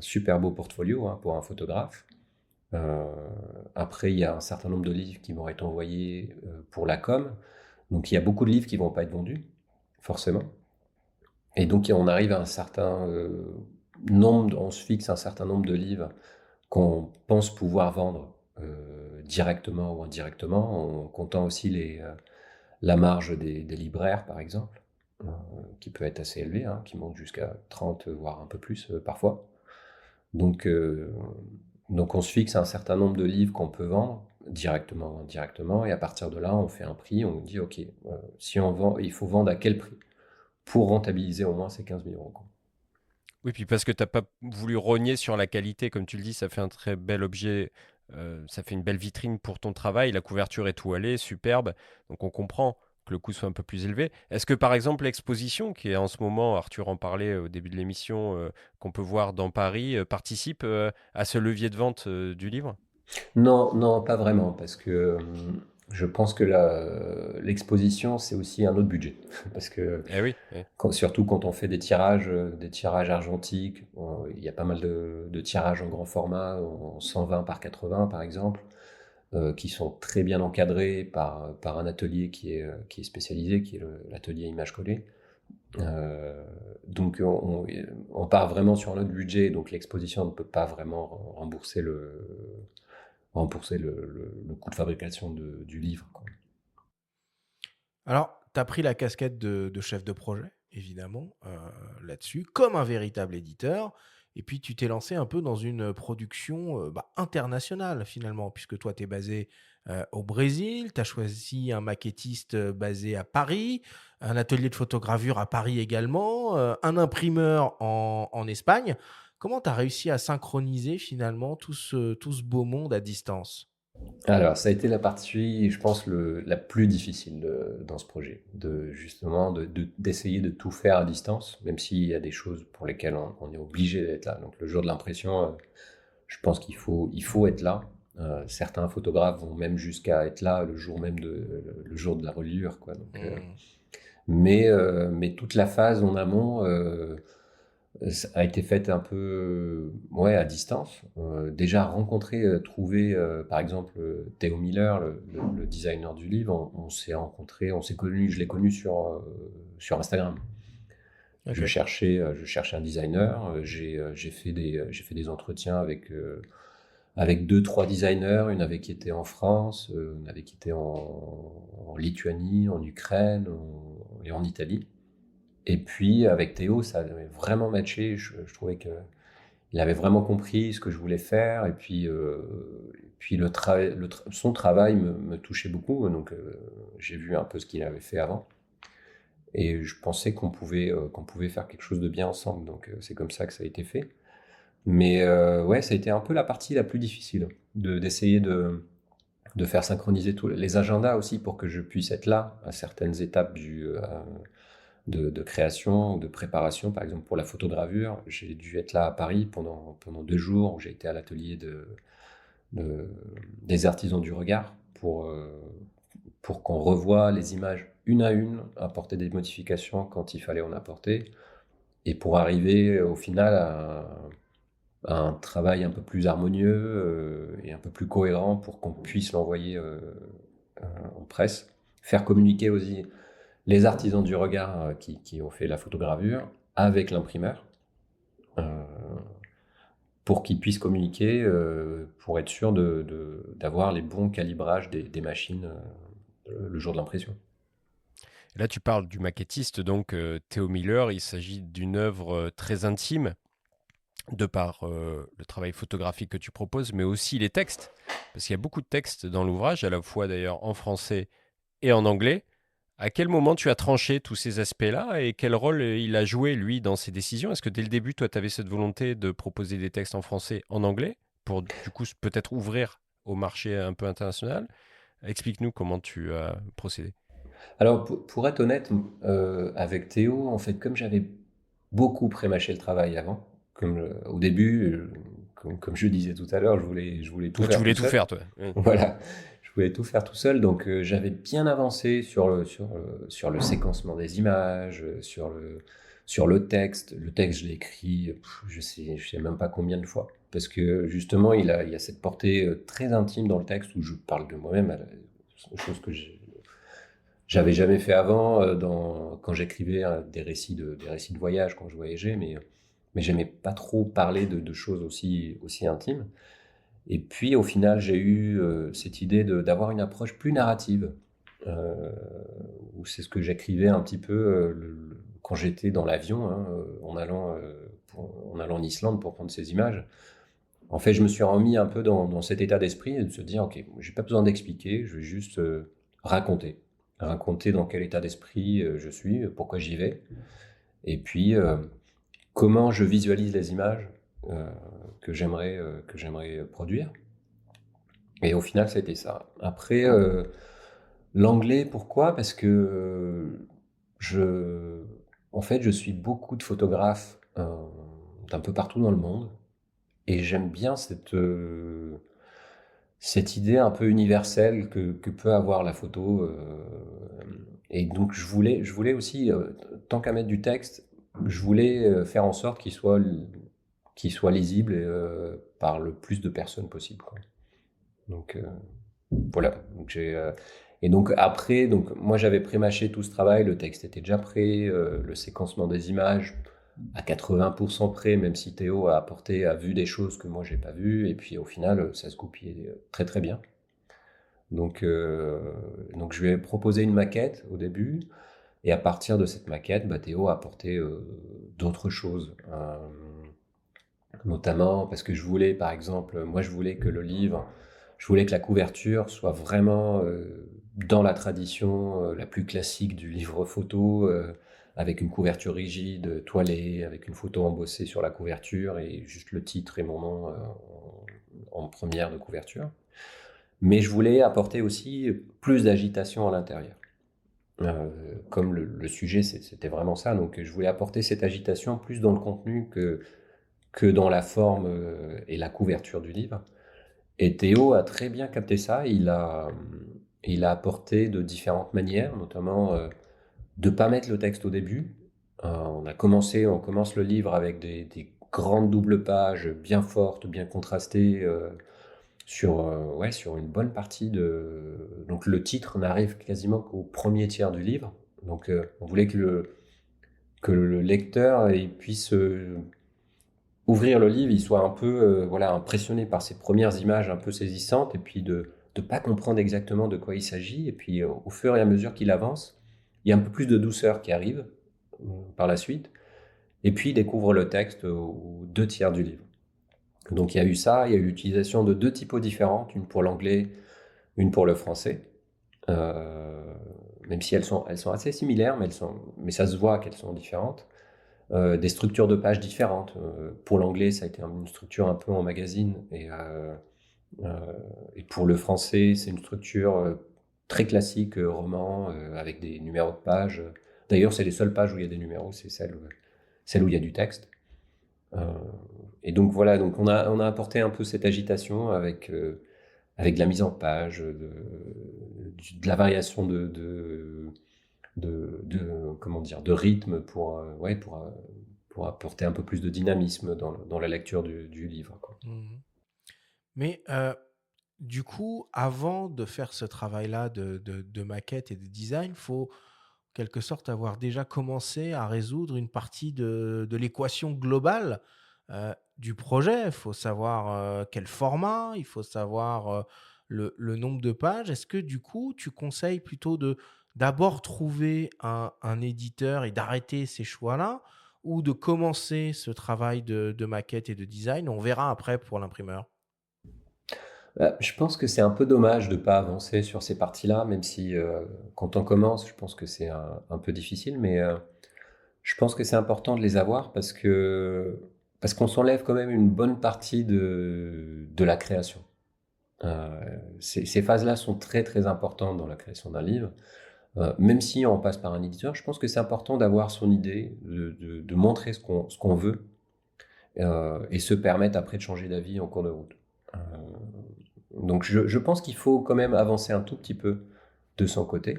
super beau portfolio, hein, pour un photographe. Euh, Après, il y a un certain nombre de livres qui vont être envoyés pour la com. Donc, il y a beaucoup de livres qui vont pas être vendus, forcément. Et donc, on arrive à un certain nombre, on se fixe un certain nombre de livres qu'on pense pouvoir vendre directement ou indirectement, en comptant aussi la marge des libraires, par exemple, euh, qui peut être assez élevée, hein, qui monte jusqu'à 30, voire un peu plus parfois. Donc, on se fixe un certain nombre de livres qu'on peut vendre directement ou indirectement, et à partir de là, on fait un prix, on dit, OK, si on vend, il faut vendre à quel prix pour rentabiliser au moins ces 15 000 euros, quoi. Oui, puis parce que tu n'as pas voulu rogner sur la qualité, comme tu le dis, ça fait un très bel objet, ça fait une belle vitrine pour ton travail, la couverture est toilée, superbe, donc on comprend que le coût soit un peu plus élevé. Est-ce que par exemple l'exposition, qui est en ce moment, Arthur en parlait au début de l'émission, qu'on peut voir dans Paris, participe à ce levier de vente du livre? Non, non, pas vraiment, parce que je pense que l'exposition, c'est aussi un autre budget. Parce que Eh oui, eh. surtout quand on fait des tirages argentiques, il y a pas mal de tirages en grand format, en 120 par 80 par exemple, qui sont très bien encadrés par un atelier qui est spécialisé, qui est l'atelier image collée. Donc on part vraiment sur un autre budget, donc l'exposition ne peut pas vraiment rembourser le coût de fabrication du livre, quoi. Alors, tu as pris la casquette de chef de projet, évidemment, là-dessus, comme un véritable éditeur. Et puis, tu t'es lancé un peu dans une production internationale, finalement, puisque toi, tu es basé au Brésil, tu as choisi un maquettiste basé à Paris, un atelier de photogravure à Paris également, un imprimeur en Espagne. Comment tu as réussi à synchroniser, finalement, tout ce beau monde à distance? Alors, ça a été la partie, je pense, la plus difficile dans ce projet, justement d'essayer de tout faire à distance, même s'il y a des choses pour lesquelles on est obligé d'être là. Donc, le jour de l'impression, Je pense il faut être là. Certains photographes vont même jusqu'à être là le jour même le jour de la reliure, quoi. Donc, mais toute la phase en amont ça a été faite un peu ouais, à distance. Déjà rencontrer, trouver, par exemple, Théo Miller, le designer du livre, on s'est rencontrés, on s'est connus, je l'ai connu sur Instagram. Ok. Je cherchais un designer, j'ai fait des entretiens avec deux, trois designers. Il y en avait qui étaient en France, il y en avait qui étaient en Lituanie, en Ukraine et en Italie. Et puis avec Théo, ça avait vraiment matché. Je trouvais que il avait vraiment compris ce que je voulais faire. Et puis son travail me touchait beaucoup. Donc j'ai vu un peu ce qu'il avait fait avant. Et je pensais qu'on pouvait faire quelque chose de bien ensemble. Donc c'est comme ça que ça a été fait. Mais ouais, ça a été un peu la partie la plus difficile, d'essayer de faire synchroniser tous les agendas aussi pour que je puisse être là à certaines étapes de création, de préparation. Par exemple, pour la photogravure, j'ai dû être là à Paris pendant 2 jours où j'ai été à l'atelier des artisans du regard pour qu'on revoie les images une à une, apporter des modifications quand il fallait en apporter, et pour arriver au final à un travail un peu plus harmonieux et un peu plus cohérent pour qu'on puisse l'envoyer en presse. Faire communiquer aussi les artisans du regard qui ont fait la photogravure avec l'imprimeur pour qu'ils puissent communiquer, pour être sûr d'avoir les bons calibrages des machines le jour de l'impression. Là, tu parles du maquettiste, donc Théo Miller. Il s'agit d'une œuvre très intime, de par le travail photographique que tu proposes, mais aussi les textes, parce qu'il y a beaucoup de textes dans l'ouvrage, à la fois d'ailleurs en français et en anglais. À quel moment tu as tranché tous ces aspects-là et quel rôle il a joué, lui, dans ces décisions? Est-ce que dès le début, toi, tu avais cette volonté de proposer des textes en français, en anglais, pour du coup peut-être ouvrir au marché un peu international? Explique-nous comment tu as procédé. Alors, pour être honnête, avec Théo, en fait, comme j'avais beaucoup prémâché le travail avant, au début, comme je disais tout à l'heure, je voulais tout Donc tu faire voulais tout tout seul. faire, toi. Oui. Voilà, je voulais tout faire tout seul, donc j'avais bien avancé sur le séquencement des images, sur le texte. Le texte, je l'ai écrit, je sais même pas combien de fois, parce que justement, il y a cette portée très intime dans le texte où je parle de moi-même, chose que j'avais jamais fait avant quand j'écrivais des récits de voyage, quand je voyageais, mais j'aimais pas trop parler de choses aussi intimes. Et puis au final, j'ai eu cette idée d'avoir une approche plus narrative, euh, où c'est ce que j'écrivais un petit peu quand j'étais dans l'avion, hein, en allant en Islande pour prendre ces images. En fait, je me suis remis un peu dans cet état d'esprit et de se dire, ok, j'ai pas besoin d'expliquer, je vais juste raconter. Raconter dans quel état d'esprit je suis, pourquoi j'y vais, et puis comment je visualise les images euh, que j'aimerais produire. Et au final, ça a été ça. Après, l'anglais, pourquoi? Parce que en fait, je suis beaucoup de photographes d'un peu partout dans le monde, et j'aime bien cette idée un peu universelle que peut avoir la photo. Et donc, je voulais aussi, tant qu'à mettre du texte, je voulais faire en sorte qu'il soit lisible par le plus de personnes possible, quoi. Donc, voilà. Et donc, après, moi, j'avais prémâché tout ce travail, le texte était déjà prêt, le séquencement des images à 80% près, même si Théo a vu des choses que moi j'ai pas vues, et puis au final ça se goupillait très très bien. Donc je lui ai proposé une maquette au début, et à partir de cette maquette, Théo a apporté d'autres choses, notamment parce que je voulais, par exemple, moi je voulais que la couverture soit vraiment dans la tradition la plus classique du livre photo, avec une couverture rigide, toilée, avec une photo embossée sur la couverture et juste le titre et mon nom en première de couverture. Mais je voulais apporter aussi plus d'agitation à l'intérieur. Comme le sujet, c'était vraiment ça, donc je voulais apporter cette agitation plus dans le contenu que dans la forme et la couverture du livre. Et Théo a très bien capté ça. Il a apporté de différentes manières, notamment de ne pas mettre le texte au début. On commence le livre avec des grandes doubles pages bien fortes, bien contrastées, sur une bonne partie Donc le titre n'arrive quasiment qu'au premier tiers du livre. Donc on voulait que le lecteur il puisse ouvrir le livre, il soit un peu impressionné par ces premières images un peu saisissantes, et puis de ne pas comprendre exactement de quoi il s'agit. Et puis au fur et à mesure qu'il avance, il y a un peu plus de douceur qui arrive par la suite. Et puis il découvre le texte aux 2 tiers du livre. Donc il y a eu ça, il y a eu l'utilisation de 2 typos différentes, une pour l'anglais, une pour le français. Même si elles sont assez similaires, mais ça se voit qu'elles sont différentes. Des structures de pages différentes. Pour l'anglais, ça a été une structure un peu en magazine, et pour le français, c'est une structure très classique, roman, avec des numéros de pages. D'ailleurs, c'est les seules pages où il y a des numéros, c'est celles où il y a du texte. Et donc voilà, donc on a apporté un peu cette agitation avec de la mise en page, de la variation de rythme pour apporter un peu plus de dynamisme dans la lecture du livre, quoi. Mhm. Mais du coup, avant de faire ce travail-là de maquette et de design, il faut, en quelque sorte, avoir déjà commencé à résoudre une partie de l'équation globale du projet. Il faut savoir quel format, il faut savoir le nombre de pages. Est-ce que du coup, tu conseilles plutôt d'abord trouver un éditeur et d'arrêter ces choix-là, ou de commencer ce travail de maquette et de design? On verra après pour l'imprimeur. Je pense que c'est un peu dommage de ne pas avancer sur ces parties-là, même si quand on commence, je pense que c'est un peu difficile, mais je pense que c'est important de les avoir parce qu'on s'enlève quand même une bonne partie de la création. Ces phases-là sont très très importantes dans la création d'un livre. Même si on passe par un éditeur, je pense que c'est important d'avoir son idée, de montrer ce qu'on veut, et se permettre après de changer d'avis en cours de route. Donc je pense qu'il faut quand même avancer un tout petit peu de son côté,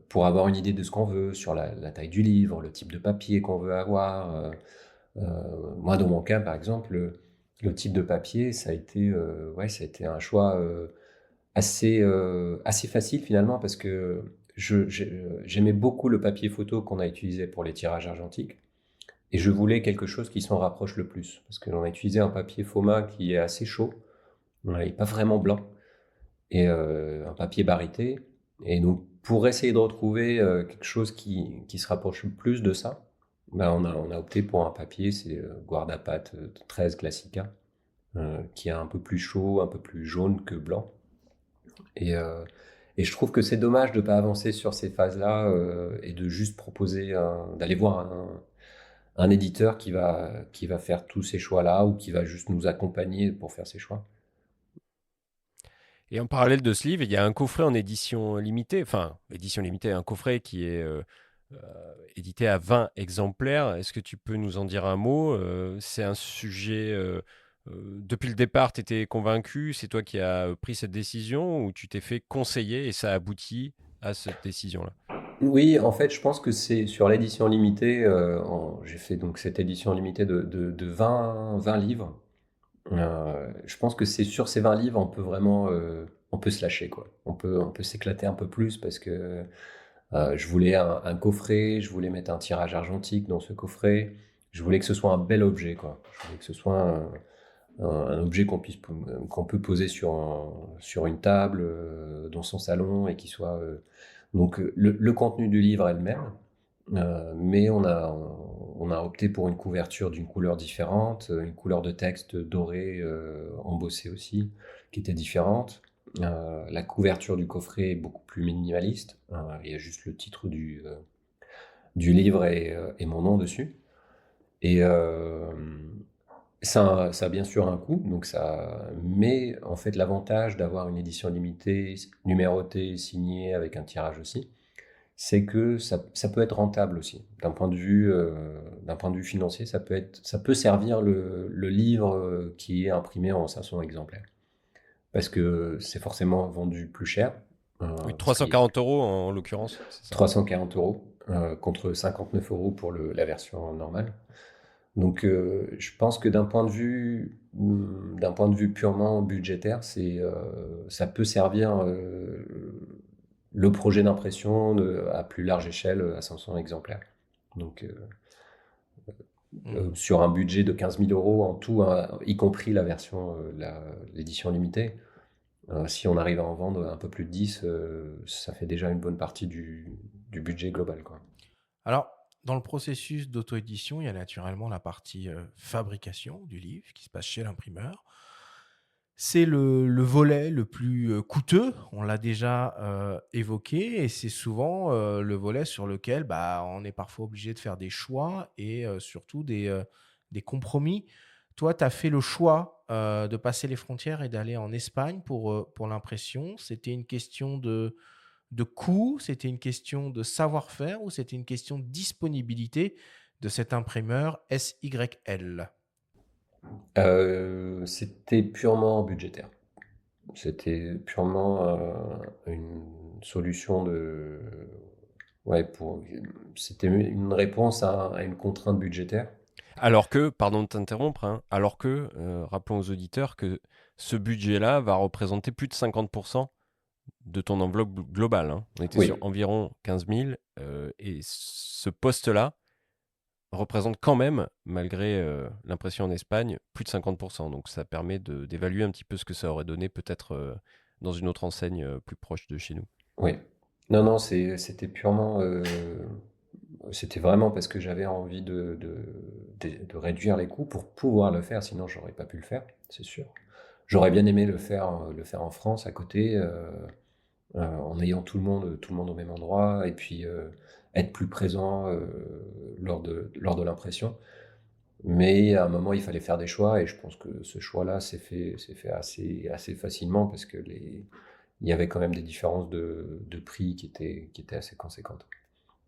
pour avoir une idée de ce qu'on veut, sur la taille du livre, le type de papier qu'on veut avoir. Moi, dans mon cas, par exemple, le type de papier, ça a été un choix assez facile finalement, parce que j'aimais beaucoup le papier photo qu'on a utilisé pour les tirages argentiques, et je voulais quelque chose qui s'en rapproche le plus, parce que l'on a utilisé un papier Foma qui est assez chaud, il n'est pas vraiment blanc, et un papier barité. Et donc, pour essayer de retrouver quelque chose qui se rapproche le plus de ça, on a opté pour un papier, c'est Guardapat 13 Classica, qui est un peu plus chaud, un peu plus jaune que blanc. Et je trouve que c'est dommage de ne pas avancer sur ces phases-là, et de juste proposer, d'aller voir un éditeur qui va faire tous ces choix-là, ou qui va juste nous accompagner pour faire ces choix. Et en parallèle de ce livre, il y a un coffret en édition limitée, un coffret qui est édité à 20 exemplaires. Est-ce que tu peux nous en dire un mot? C'est un sujet, depuis le départ, tu étais convaincu, c'est toi qui as pris cette décision, ou tu t'es fait conseiller et ça aboutit à cette décision-là? Oui, en fait, je pense que c'est sur l'édition limitée. J'ai fait donc cette édition limitée de 20 livres. Je pense que c'est sur ces 20 livres, on peut vraiment on peut se lâcher, quoi. On peut s'éclater un peu plus, parce que je voulais un coffret, je voulais mettre un tirage argentique dans ce coffret, je voulais que ce soit un bel objet, quoi. Je voulais que ce soit un objet qu'on peut poser sur une table, dans son salon, et qui soit donc le contenu du livre est le même. Mais on a opté pour une couverture d'une couleur différente, une couleur de texte dorée, embossée aussi, qui était différente. La couverture du coffret est beaucoup plus minimaliste. Il y a juste le titre du livre et mon nom dessus. Et ça a bien sûr un coût, mais en fait l'avantage d'avoir une édition limitée, numérotée, signée, avec un tirage aussi, c'est que ça peut être rentable aussi. D'un point de vue financier, ça peut servir le livre qui est imprimé en 500 exemplaires. Parce que c'est forcément vendu plus cher. Oui, Parce qu'il y a 340 euros en l'occurrence, c'est ça. 340 euros contre 59 euros pour la version normale. Donc, je pense que d'un point de vue purement budgétaire, ça peut servir le projet d'impression à plus large échelle à 500 exemplaires. Donc, sur un budget de 15 000 euros en tout, hein, y compris la version, l'édition limitée, si on arrive à en vendre un peu plus de 10, ça fait déjà une bonne partie du budget global, quoi. Alors, dans le processus d'auto-édition, il y a naturellement la partie fabrication du livre qui se passe chez l'imprimeur. C'est le volet le plus coûteux, on l'a déjà évoqué, et c'est souvent le volet sur lequel on est parfois obligé de faire des choix et surtout des compromis. Toi, tu as fait le choix de passer les frontières et d'aller en Espagne pour l'impression. C'était une question de coût, c'était une question de savoir-faire ou c'était une question de disponibilité de cet imprimeur SYL? C'était purement budgétaire. C'était purement une solution ouais, c'était une réponse à une contrainte budgétaire. Alors que, pardon de t'interrompre, hein, rappelons aux auditeurs que ce budget-là va représenter plus de 50% de ton enveloppe globale, hein. On était Oui. sur environ 15 000 et ce poste-là représente quand même, malgré l'impression en Espagne, plus de 50%. Donc ça permet d'évaluer un petit peu ce que ça aurait donné peut-être dans une autre enseigne plus proche de chez nous. Oui. Non, c'était purement. C'était vraiment parce que j'avais envie de réduire les coûts pour pouvoir le faire, sinon j'aurais pas pu le faire, c'est sûr. J'aurais bien aimé le faire en France à côté, en ayant tout le monde au même endroit, et puis être plus présent lors de l'impression. Mais à un moment, il fallait faire des choix, et je pense que ce choix-là s'est fait assez facilement parce que il y avait quand même des différences de prix qui étaient assez conséquentes.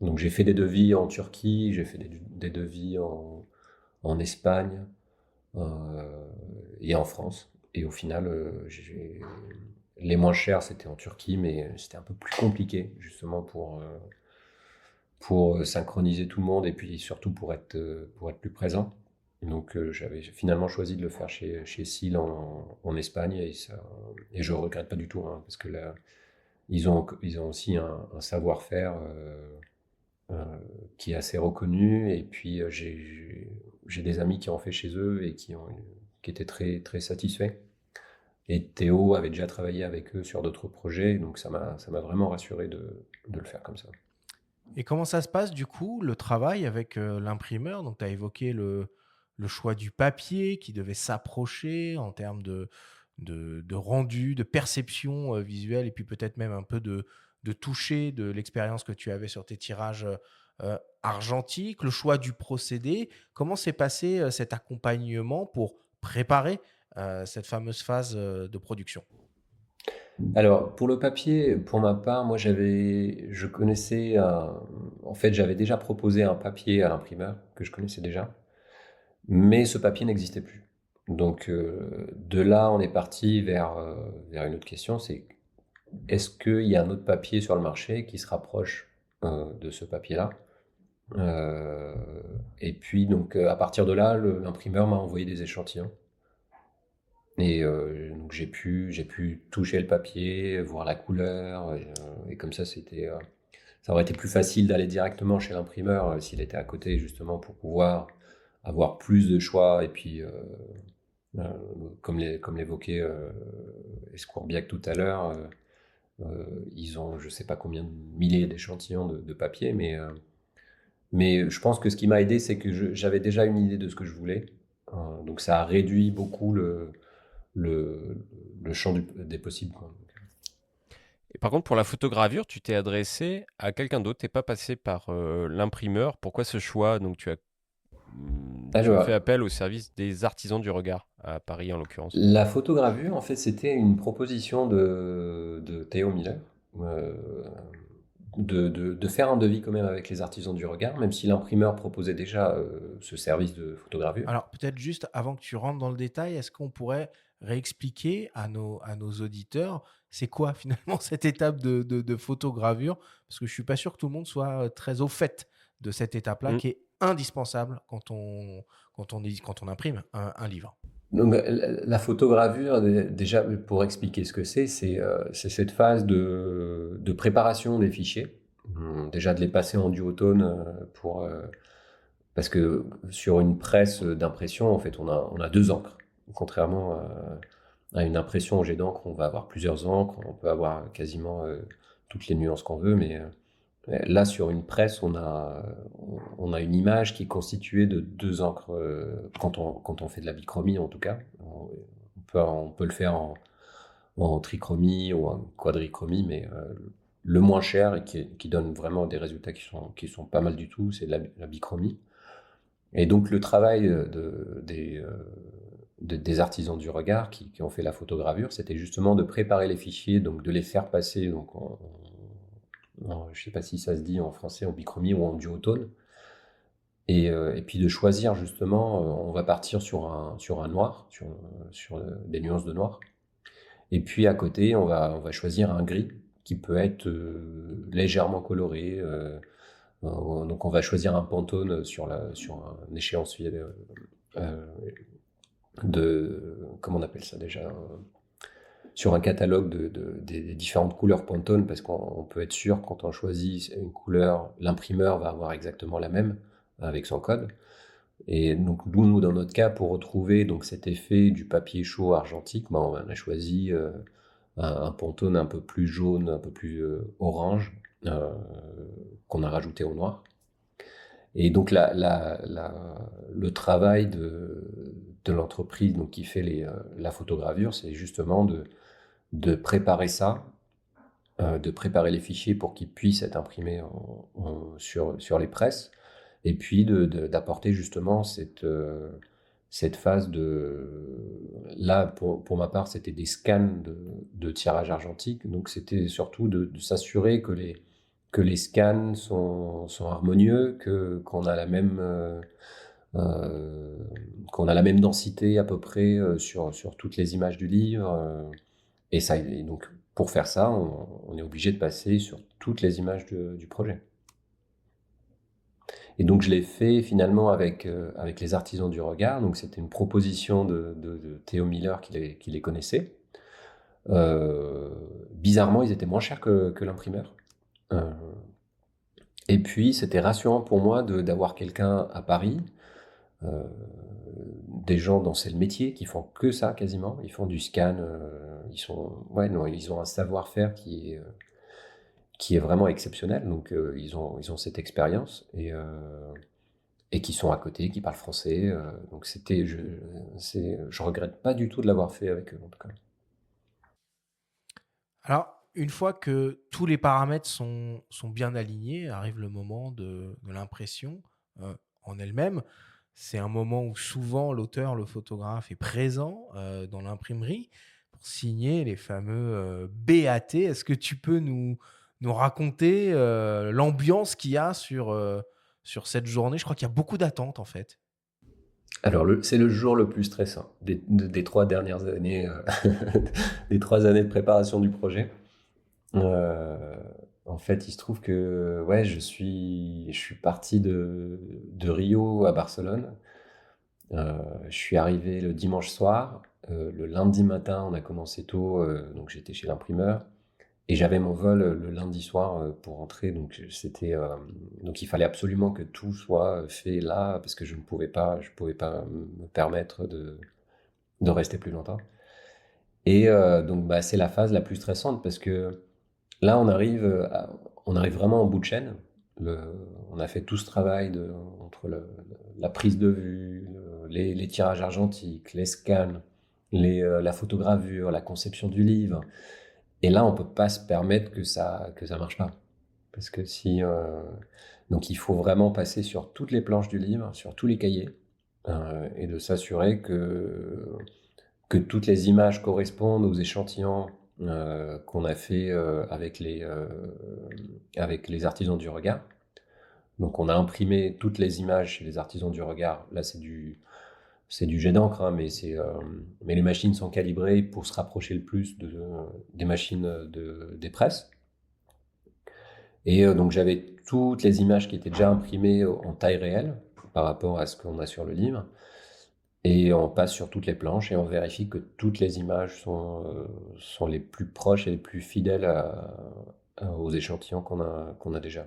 Donc j'ai fait des devis en Turquie, j'ai fait des devis en Espagne et en France. Et au final, les moins chers, c'était en Turquie, mais c'était un peu plus compliqué, justement, pour synchroniser tout le monde et puis surtout pour être plus présent. Donc j'avais finalement choisi de le faire chez SIL en Espagne, et je regrette pas du tout, hein, parce que là, ils ont aussi un savoir-faire qui est assez reconnu, et puis j'ai des amis qui ont fait chez eux et qui étaient très, très satisfaits. Et Théo avait déjà travaillé avec eux sur d'autres projets, donc ça m'a vraiment rassuré de le faire comme ça. Et comment ça se passe du coup, le travail avec l'imprimeur? Donc tu as évoqué le choix du papier qui devait s'approcher en termes de rendu, de perception visuelle, et puis peut-être même un peu de toucher de l'expérience que tu avais sur tes tirages argentiques, le choix du procédé. Comment s'est passé cet accompagnement pour préparer cette fameuse phase de production? Alors, pour le papier, pour ma part, moi je connaissais, en fait, j'avais déjà proposé un papier à l'imprimeur que je connaissais déjà, mais ce papier n'existait plus. Donc, de là, on est parti vers une autre question, c'est est-ce qu'il y a un autre papier sur le marché qui se rapproche de ce papier-là? Et puis, donc, à partir de là, l'imprimeur m'a envoyé des échantillons. Et donc j'ai pu toucher le papier, voir la couleur, et comme ça, ça aurait été plus facile d'aller directement chez l'imprimeur s'il était à côté, justement, pour pouvoir avoir plus de choix. Et puis, comme l'évoquait Escourbiac tout à l'heure, ils ont je sais pas combien de milliers d'échantillons de papier, mais je pense que ce qui m'a aidé, c'est que j'avais déjà une idée de ce que je voulais. Donc ça a réduit beaucoup le champ des possibles, quoi. Et par contre, pour la photogravure, tu t'es adressé à quelqu'un d'autre, tu n'es pas passé par l'imprimeur. Pourquoi ce choix? Donc tu as fait appel au service des artisans du regard, à Paris en l'occurrence. La photogravure, en fait, c'était une proposition de Théo Miller, de faire un devis quand même avec les artisans du regard, même si l'imprimeur proposait déjà ce service de photogravure. Alors, peut-être juste avant que tu rentres dans le détail, est-ce qu'on pourrait réexpliquer à nos auditeurs, c'est quoi finalement cette étape de photogravure? Parce que je suis pas sûr que tout le monde soit très au fait de cette étape-là Mm. qui est indispensable quand on imprime un livre. Donc, la photogravure, déjà, pour expliquer ce que c'est cette phase de préparation des fichiers. Déjà de les passer en duotone parce que sur une presse d'impression, en fait, on a deux encres. Contrairement à une impression au jet d'encre, on va avoir plusieurs encres, on peut avoir quasiment toutes les nuances qu'on veut, mais là, sur une presse, on a une image qui est constituée de deux encres, quand on fait de la bichromie en tout cas. On peut le faire en trichromie ou en quadrichromie, mais le moins cher et qui donne vraiment des résultats qui sont pas mal du tout, c'est la bichromie. Et donc le travail des artisans du regard qui ont fait la photogravure, c'était justement de préparer les fichiers, donc de les faire passer donc je ne sais pas si ça se dit en français, en bichromie ou en duotone. Et puis de choisir justement, on va partir sur un noir, sur des nuances de noir. Et puis à côté, on va choisir un gris qui peut être légèrement coloré. Donc on va choisir un Pantone sur un échéancier comment on appelle ça déjà, sur un catalogue des différentes couleurs Pantone, parce qu'on peut être sûr quand on choisit une couleur, l'imprimeur va avoir exactement la même avec son code. Et donc nous dans notre cas, pour retrouver donc cet effet du papier chaud argentique, on a choisi un Pantone un peu plus jaune, un peu plus orange, qu'on a rajouté au noir. Et donc le travail de l'entreprise donc, qui fait la photogravure, c'est justement de préparer ça, de préparer les fichiers pour qu'ils puissent être imprimés sur les presses, et puis d'apporter justement cette phase Là, pour ma part, c'était des scans de tirage argentique, donc c'était surtout de s'assurer que les scans sont harmonieux, qu'on a la même densité à peu près sur toutes les images du livre. Et donc, pour faire ça, on est obligé de passer sur toutes les images du projet. Et donc, je l'ai fait finalement avec les artisans du regard. Donc, c'était une proposition de Théo Miller qui les connaissait. Bizarrement, ils étaient moins chers que l'imprimeur. Et puis, c'était rassurant pour moi d'avoir quelqu'un à Paris, des gens dont c'est le métier, qui font que ça quasiment. Ils font du scan, ils ont un savoir-faire qui est vraiment exceptionnel. Donc, ils ont cette expérience et qui sont à côté, qui parlent français. Donc, je regrette pas du tout de l'avoir fait avec eux, en tout cas. Alors, une fois que tous les paramètres sont bien alignés, arrive le moment de l'impression en elle-même. C'est un moment où souvent l'auteur, le photographe est présent dans l'imprimerie pour signer les fameux BAT. Est-ce que tu peux nous raconter l'ambiance qu'il y a sur cette journée? Je crois qu'il y a beaucoup d'attentes en fait. Alors, c'est le jour le plus stressant des 3 dernières années, des 3 années de préparation du projet. En fait, il se trouve que je suis parti de Rio à Barcelone. Je suis arrivé le dimanche soir. Le lundi matin, on a commencé tôt, donc j'étais chez l'imprimeur. Et j'avais mon vol le lundi soir pour rentrer, donc il fallait absolument que tout soit fait là, parce que je pouvais pas me permettre de rester plus longtemps. Et donc c'est la phase la plus stressante, parce que là on arrive vraiment en bout de chaîne. On a fait tout ce travail entre la prise de vue, les tirages argentiques, les scans, la photogravure, la conception du livre. Et là, on peut pas se permettre que ça marche pas. Parce que donc il faut vraiment passer sur toutes les planches du livre, sur tous les cahiers, et de s'assurer que toutes les images correspondent aux échantillons qu'on a fait avec les artisans du regard. Donc on a imprimé toutes les images chez les artisans du regard. Là, c'est du jet d'encre, hein, mais les machines sont calibrées pour se rapprocher le plus des machines des presses. Et donc j'avais toutes les images qui étaient déjà imprimées en taille réelle par rapport à ce qu'on a sur le livre. Et on passe sur toutes les planches et on vérifie que toutes les images sont les plus proches et les plus fidèles aux échantillons qu'on a déjà.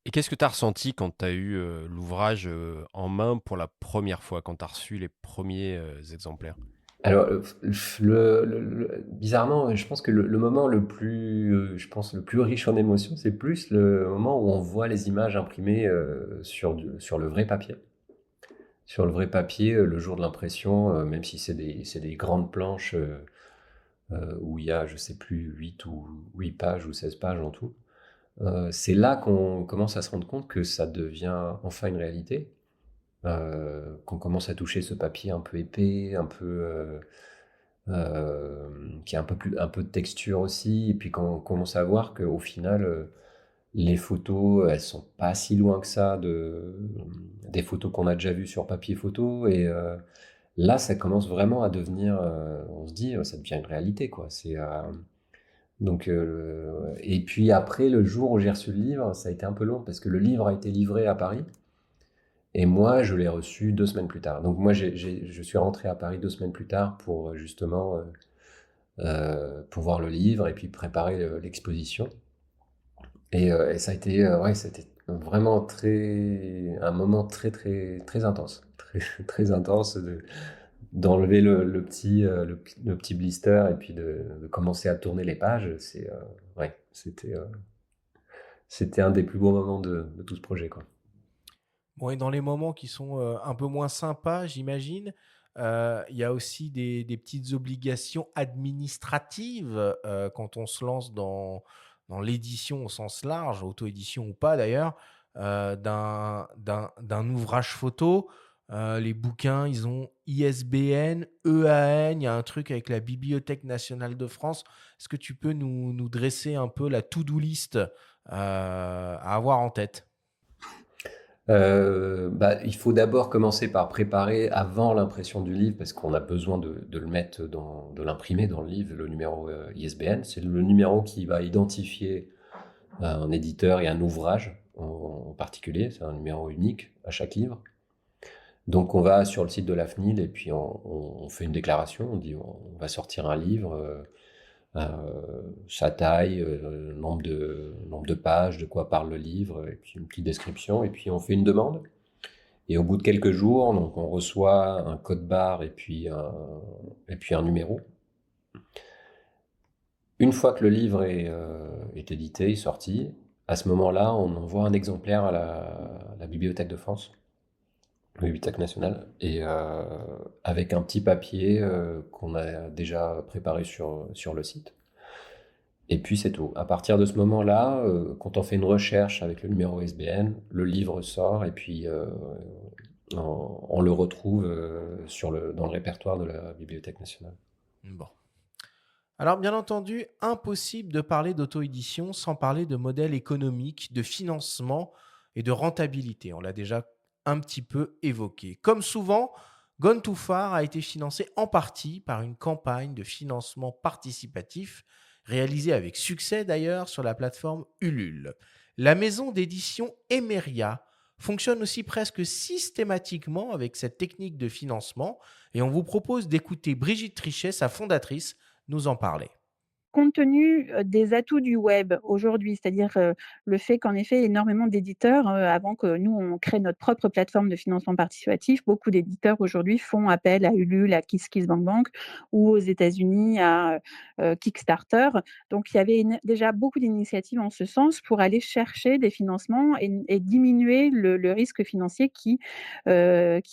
Et qu'est-ce que tu as ressenti quand tu as eu l'ouvrage en main pour la première fois, quand tu as reçu les premiers exemplaires? Alors, bizarrement, je pense que le moment je pense le plus riche en émotions, c'est plus le moment où on voit les images imprimées sur le vrai papier. Sur le vrai papier, le jour de l'impression, même si c'est des grandes planches où il y a, je sais plus, 8 pages ou 16 pages en tout. C'est là qu'on commence à se rendre compte que ça devient enfin une réalité, qu'on commence à toucher ce papier un peu épais, qui a un peu de texture aussi, et puis qu'on commence à voir qu'au final, les photos, elles sont pas si loin que ça des photos qu'on a déjà vues sur papier photo, et là, ça commence vraiment à devenir, on se dit, ça devient une réalité, quoi. Et puis après, le jour où j'ai reçu le livre, ça a été un peu long parce que le livre a été livré à Paris et moi, je l'ai reçu 2 semaines plus tard. Donc moi, je suis rentré à Paris 2 semaines plus tard pour justement pour voir le livre et puis préparer l'exposition. Et ça a été, ouais, c'était vraiment un moment très, très, très intense, très, très intense d'enlever le petit blister et puis de commencer à tourner les pages. Ouais, c'était un des plus beaux moments de tout ce projet, quoi. Bon, et dans les moments qui sont un peu moins sympas, j'imagine, il y a aussi des petites obligations administratives quand on se lance dans l'édition au sens large, auto-édition ou pas d'ailleurs, d'un ouvrage photo. Les bouquins, ils ont ISBN, EAN, il y a un truc avec la Bibliothèque nationale de France. Est-ce que tu peux nous dresser un peu la to-do list à avoir en tête? Il faut d'abord commencer par préparer avant l'impression du livre parce qu'on a besoin de le mettre de l'imprimer dans le livre, le numéro ISBN. C'est le numéro qui va identifier un éditeur et un ouvrage en particulier. C'est un numéro unique à chaque livre. Donc on va sur le site de la FNIL et puis on fait une déclaration. On dit on va sortir un livre. Sa taille, nombre de pages, de quoi parle le livre, et puis une petite description, et puis on fait une demande. Et au bout de quelques jours, donc on reçoit un code barre et puis un numéro. Une fois que le livre est édité, est sorti, à ce moment-là, on envoie un exemplaire à la Bibliothèque de France, la Bibliothèque nationale, et avec un petit papier qu'on a déjà préparé sur le site. Et puis c'est tout. À partir de ce moment-là, quand on fait une recherche avec le numéro ISBN, le livre sort et puis on le retrouve dans le répertoire de la Bibliothèque nationale. Bon. Alors, bien entendu, impossible de parler d'auto-édition sans parler de modèle économique, de financement et de rentabilité. On l'a déjà un petit peu évoqué. Comme souvent, Gone Too Far a été financé en partie par une campagne de financement participatif réalisée avec succès d'ailleurs sur la plateforme Ulule. La maison d'édition Emeria fonctionne aussi presque systématiquement avec cette technique de financement et on vous propose d'écouter Brigitte Trichet, sa fondatrice, nous en parler. Compte tenu, des atouts du web aujourd'hui, c'est-à-dire, le fait qu'en effet énormément d'éditeurs, avant que nous on crée notre propre plateforme de financement participatif, beaucoup d'éditeurs aujourd'hui font appel à Ulule, à KissKissBankBank ou aux États-Unis à, Kickstarter. Donc il y avait déjà beaucoup d'initiatives en ce sens pour aller chercher des financements et diminuer le risque financier qui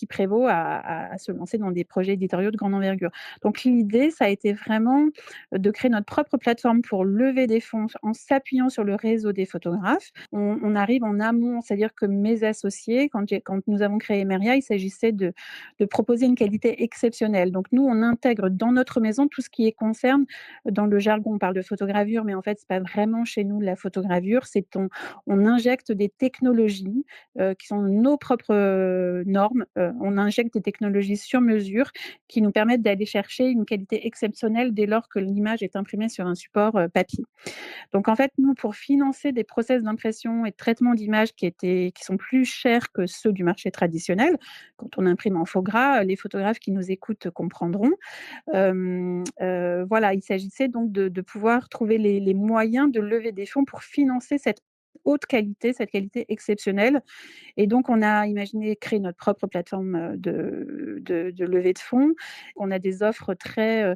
prévaut à se lancer dans des projets éditoriaux de grande envergure. Donc l'idée, ça a été vraiment de créer notre propre propre plateforme pour lever des fonds en s'appuyant sur le réseau des photographes. On arrive en amont, c'est-à-dire que mes associés, quand nous avons créé Emeria, il s'agissait de proposer une qualité exceptionnelle. Donc nous, on intègre dans notre maison tout ce qui concerne, dans le jargon, on parle de photogravure, mais en fait, c'est pas vraiment chez nous la photogravure, on injecte des technologies qui sont nos propres normes. On injecte des technologies sur mesure qui nous permettent d'aller chercher une qualité exceptionnelle dès lors que l'image est imprimée sur un support papier. Donc en fait, nous, pour financer des process d'impression et de traitement d'images qui sont plus chers que ceux du marché traditionnel, quand on imprime en faux gras, les photographes qui nous écoutent comprendront. Voilà, il s'agissait donc de pouvoir trouver les moyens de lever des fonds pour financer cette haute qualité, cette qualité exceptionnelle. Et donc, on a imaginé créer notre propre plateforme de levée de fonds. On a des offres très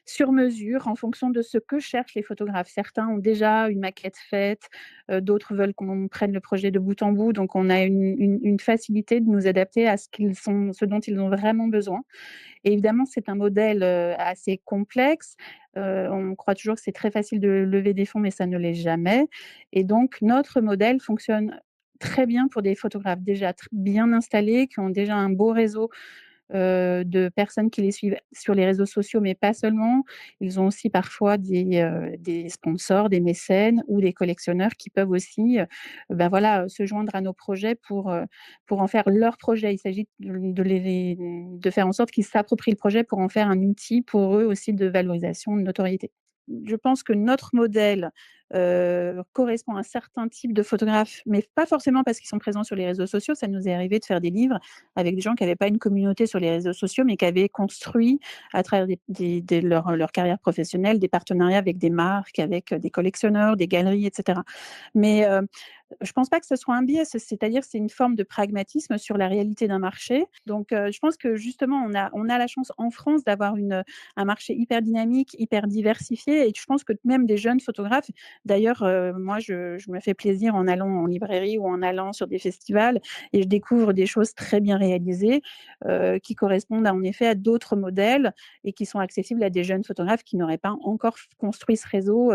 sur mesure en fonction de ce que cherchent les photographes. Certains ont déjà une maquette faite, d'autres veulent qu'on prenne le projet de bout en bout. Donc, on a une facilité de nous adapter à ce dont ils ont vraiment besoin. Et évidemment, c'est un modèle assez complexe. On croit toujours que c'est très facile de lever des fonds, mais ça ne l'est jamais. Et donc, notre modèle fonctionne très bien pour des photographes déjà bien installés, qui ont déjà un beau réseau de personnes qui les suivent sur les réseaux sociaux, mais pas seulement. Ils ont aussi parfois des sponsors, des mécènes ou des collectionneurs qui peuvent aussi se joindre à nos projets pour en faire leur projet. Il s'agit de faire en sorte qu'ils s'approprient le projet pour en faire un outil pour eux aussi de valorisation, de notoriété. Je pense que notre modèle correspond à un certain type de photographes, mais pas forcément parce qu'ils sont présents sur les réseaux sociaux. Ça nous est arrivé de faire des livres avec des gens qui n'avaient pas une communauté sur les réseaux sociaux, mais qui avaient construit à travers leur carrière professionnelle des partenariats avec des marques, avec des collectionneurs, des galeries, etc. Mais je ne pense pas que ce soit un biais, c'est-à-dire que c'est une forme de pragmatisme sur la réalité d'un marché. Donc, je pense que justement, on a la chance en France d'avoir un marché hyper dynamique, hyper diversifié. Et je pense que même des jeunes photographes, d'ailleurs, moi, je me fais plaisir en allant en librairie ou en allant sur des festivals et je découvre des choses très bien réalisées qui correspondent en effet à d'autres modèles et qui sont accessibles à des jeunes photographes qui n'auraient pas encore construit ce réseau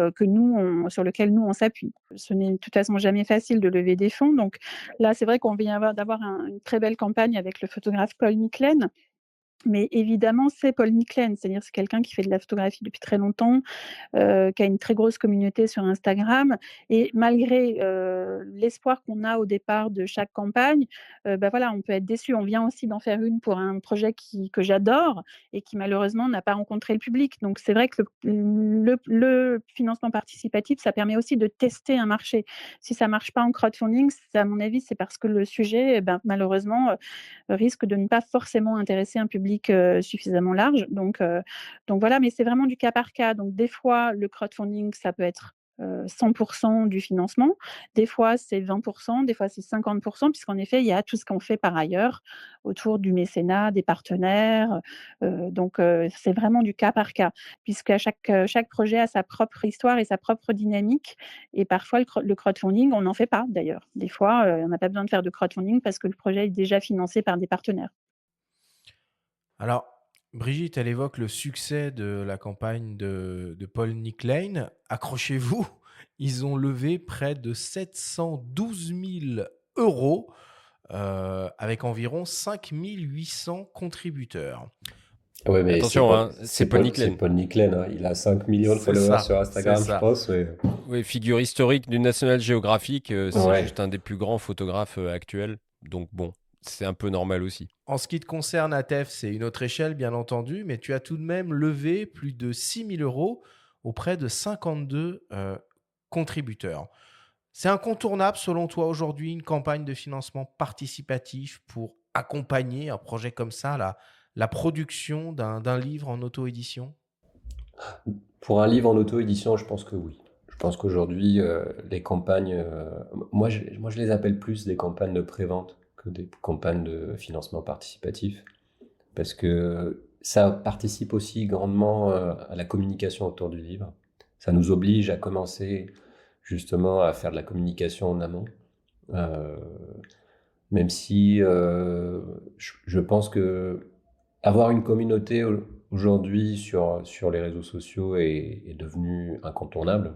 sur lequel nous, on s'appuie. Ce n'est de toute façon jamais facile de lever des fonds. Donc là, c'est vrai qu'on vient d'avoir une très belle campagne avec le photographe Paul Niclaine. Mais évidemment, c'est Paul Niclaine, c'est-à-dire c'est quelqu'un qui fait de la photographie depuis très longtemps, qui a une très grosse communauté sur Instagram. Et malgré l'espoir qu'on a au départ de chaque campagne, on peut être déçu. On vient aussi d'en faire une pour un projet que j'adore et qui malheureusement n'a pas rencontré le public. Donc c'est vrai que le financement participatif, ça permet aussi de tester un marché. Si ça ne marche pas en crowdfunding, à mon avis, c'est parce que le sujet, malheureusement, risque de ne pas forcément intéresser un public suffisamment large. Donc voilà, mais c'est vraiment du cas par cas. Donc des fois, le crowdfunding, ça peut être 100% du financement. Des fois, c'est 20%, des fois, c'est 50%, puisqu'en effet, il y a tout ce qu'on fait par ailleurs autour du mécénat, des partenaires. C'est vraiment du cas par cas, puisque chaque projet a sa propre histoire et sa propre dynamique. Et parfois, le crowdfunding, on n'en fait pas d'ailleurs. Des fois, on n'a pas besoin de faire de crowdfunding parce que le projet est déjà financé par des partenaires. Alors, Brigitte, elle évoque le succès de la campagne de Paul Niclaine. Accrochez-vous, ils ont levé près de 712 000 euros avec environ 5 800 contributeurs. Ouais, mais Attention, c'est Paul Niclaine. C'est Paul Niclaine, hein. Il a 5 millions de followers sur Instagram, je pense. Ouais. Oui, figure historique du National Geographic. C'est Ouais. juste un des plus grands photographes actuels. Donc bon, c'est un peu normal aussi. En ce qui te concerne, Atef, c'est une autre échelle, bien entendu, mais tu as tout de même levé plus de 6 000 euros auprès de 52 contributeurs. C'est incontournable, selon toi, aujourd'hui, une campagne de financement participatif pour accompagner un projet comme ça, la production d'un livre en auto-édition? Pour un livre en auto-édition, je pense que oui. Je pense qu'aujourd'hui, les campagnes, moi je les appelle plus des campagnes de prévente que des campagnes de financement participatif, parce que ça participe aussi grandement à la communication autour du livre. Ça nous oblige à commencer justement à faire de la communication en amont, même si je pense que avoir une communauté aujourd'hui sur les réseaux sociaux est devenu incontournable,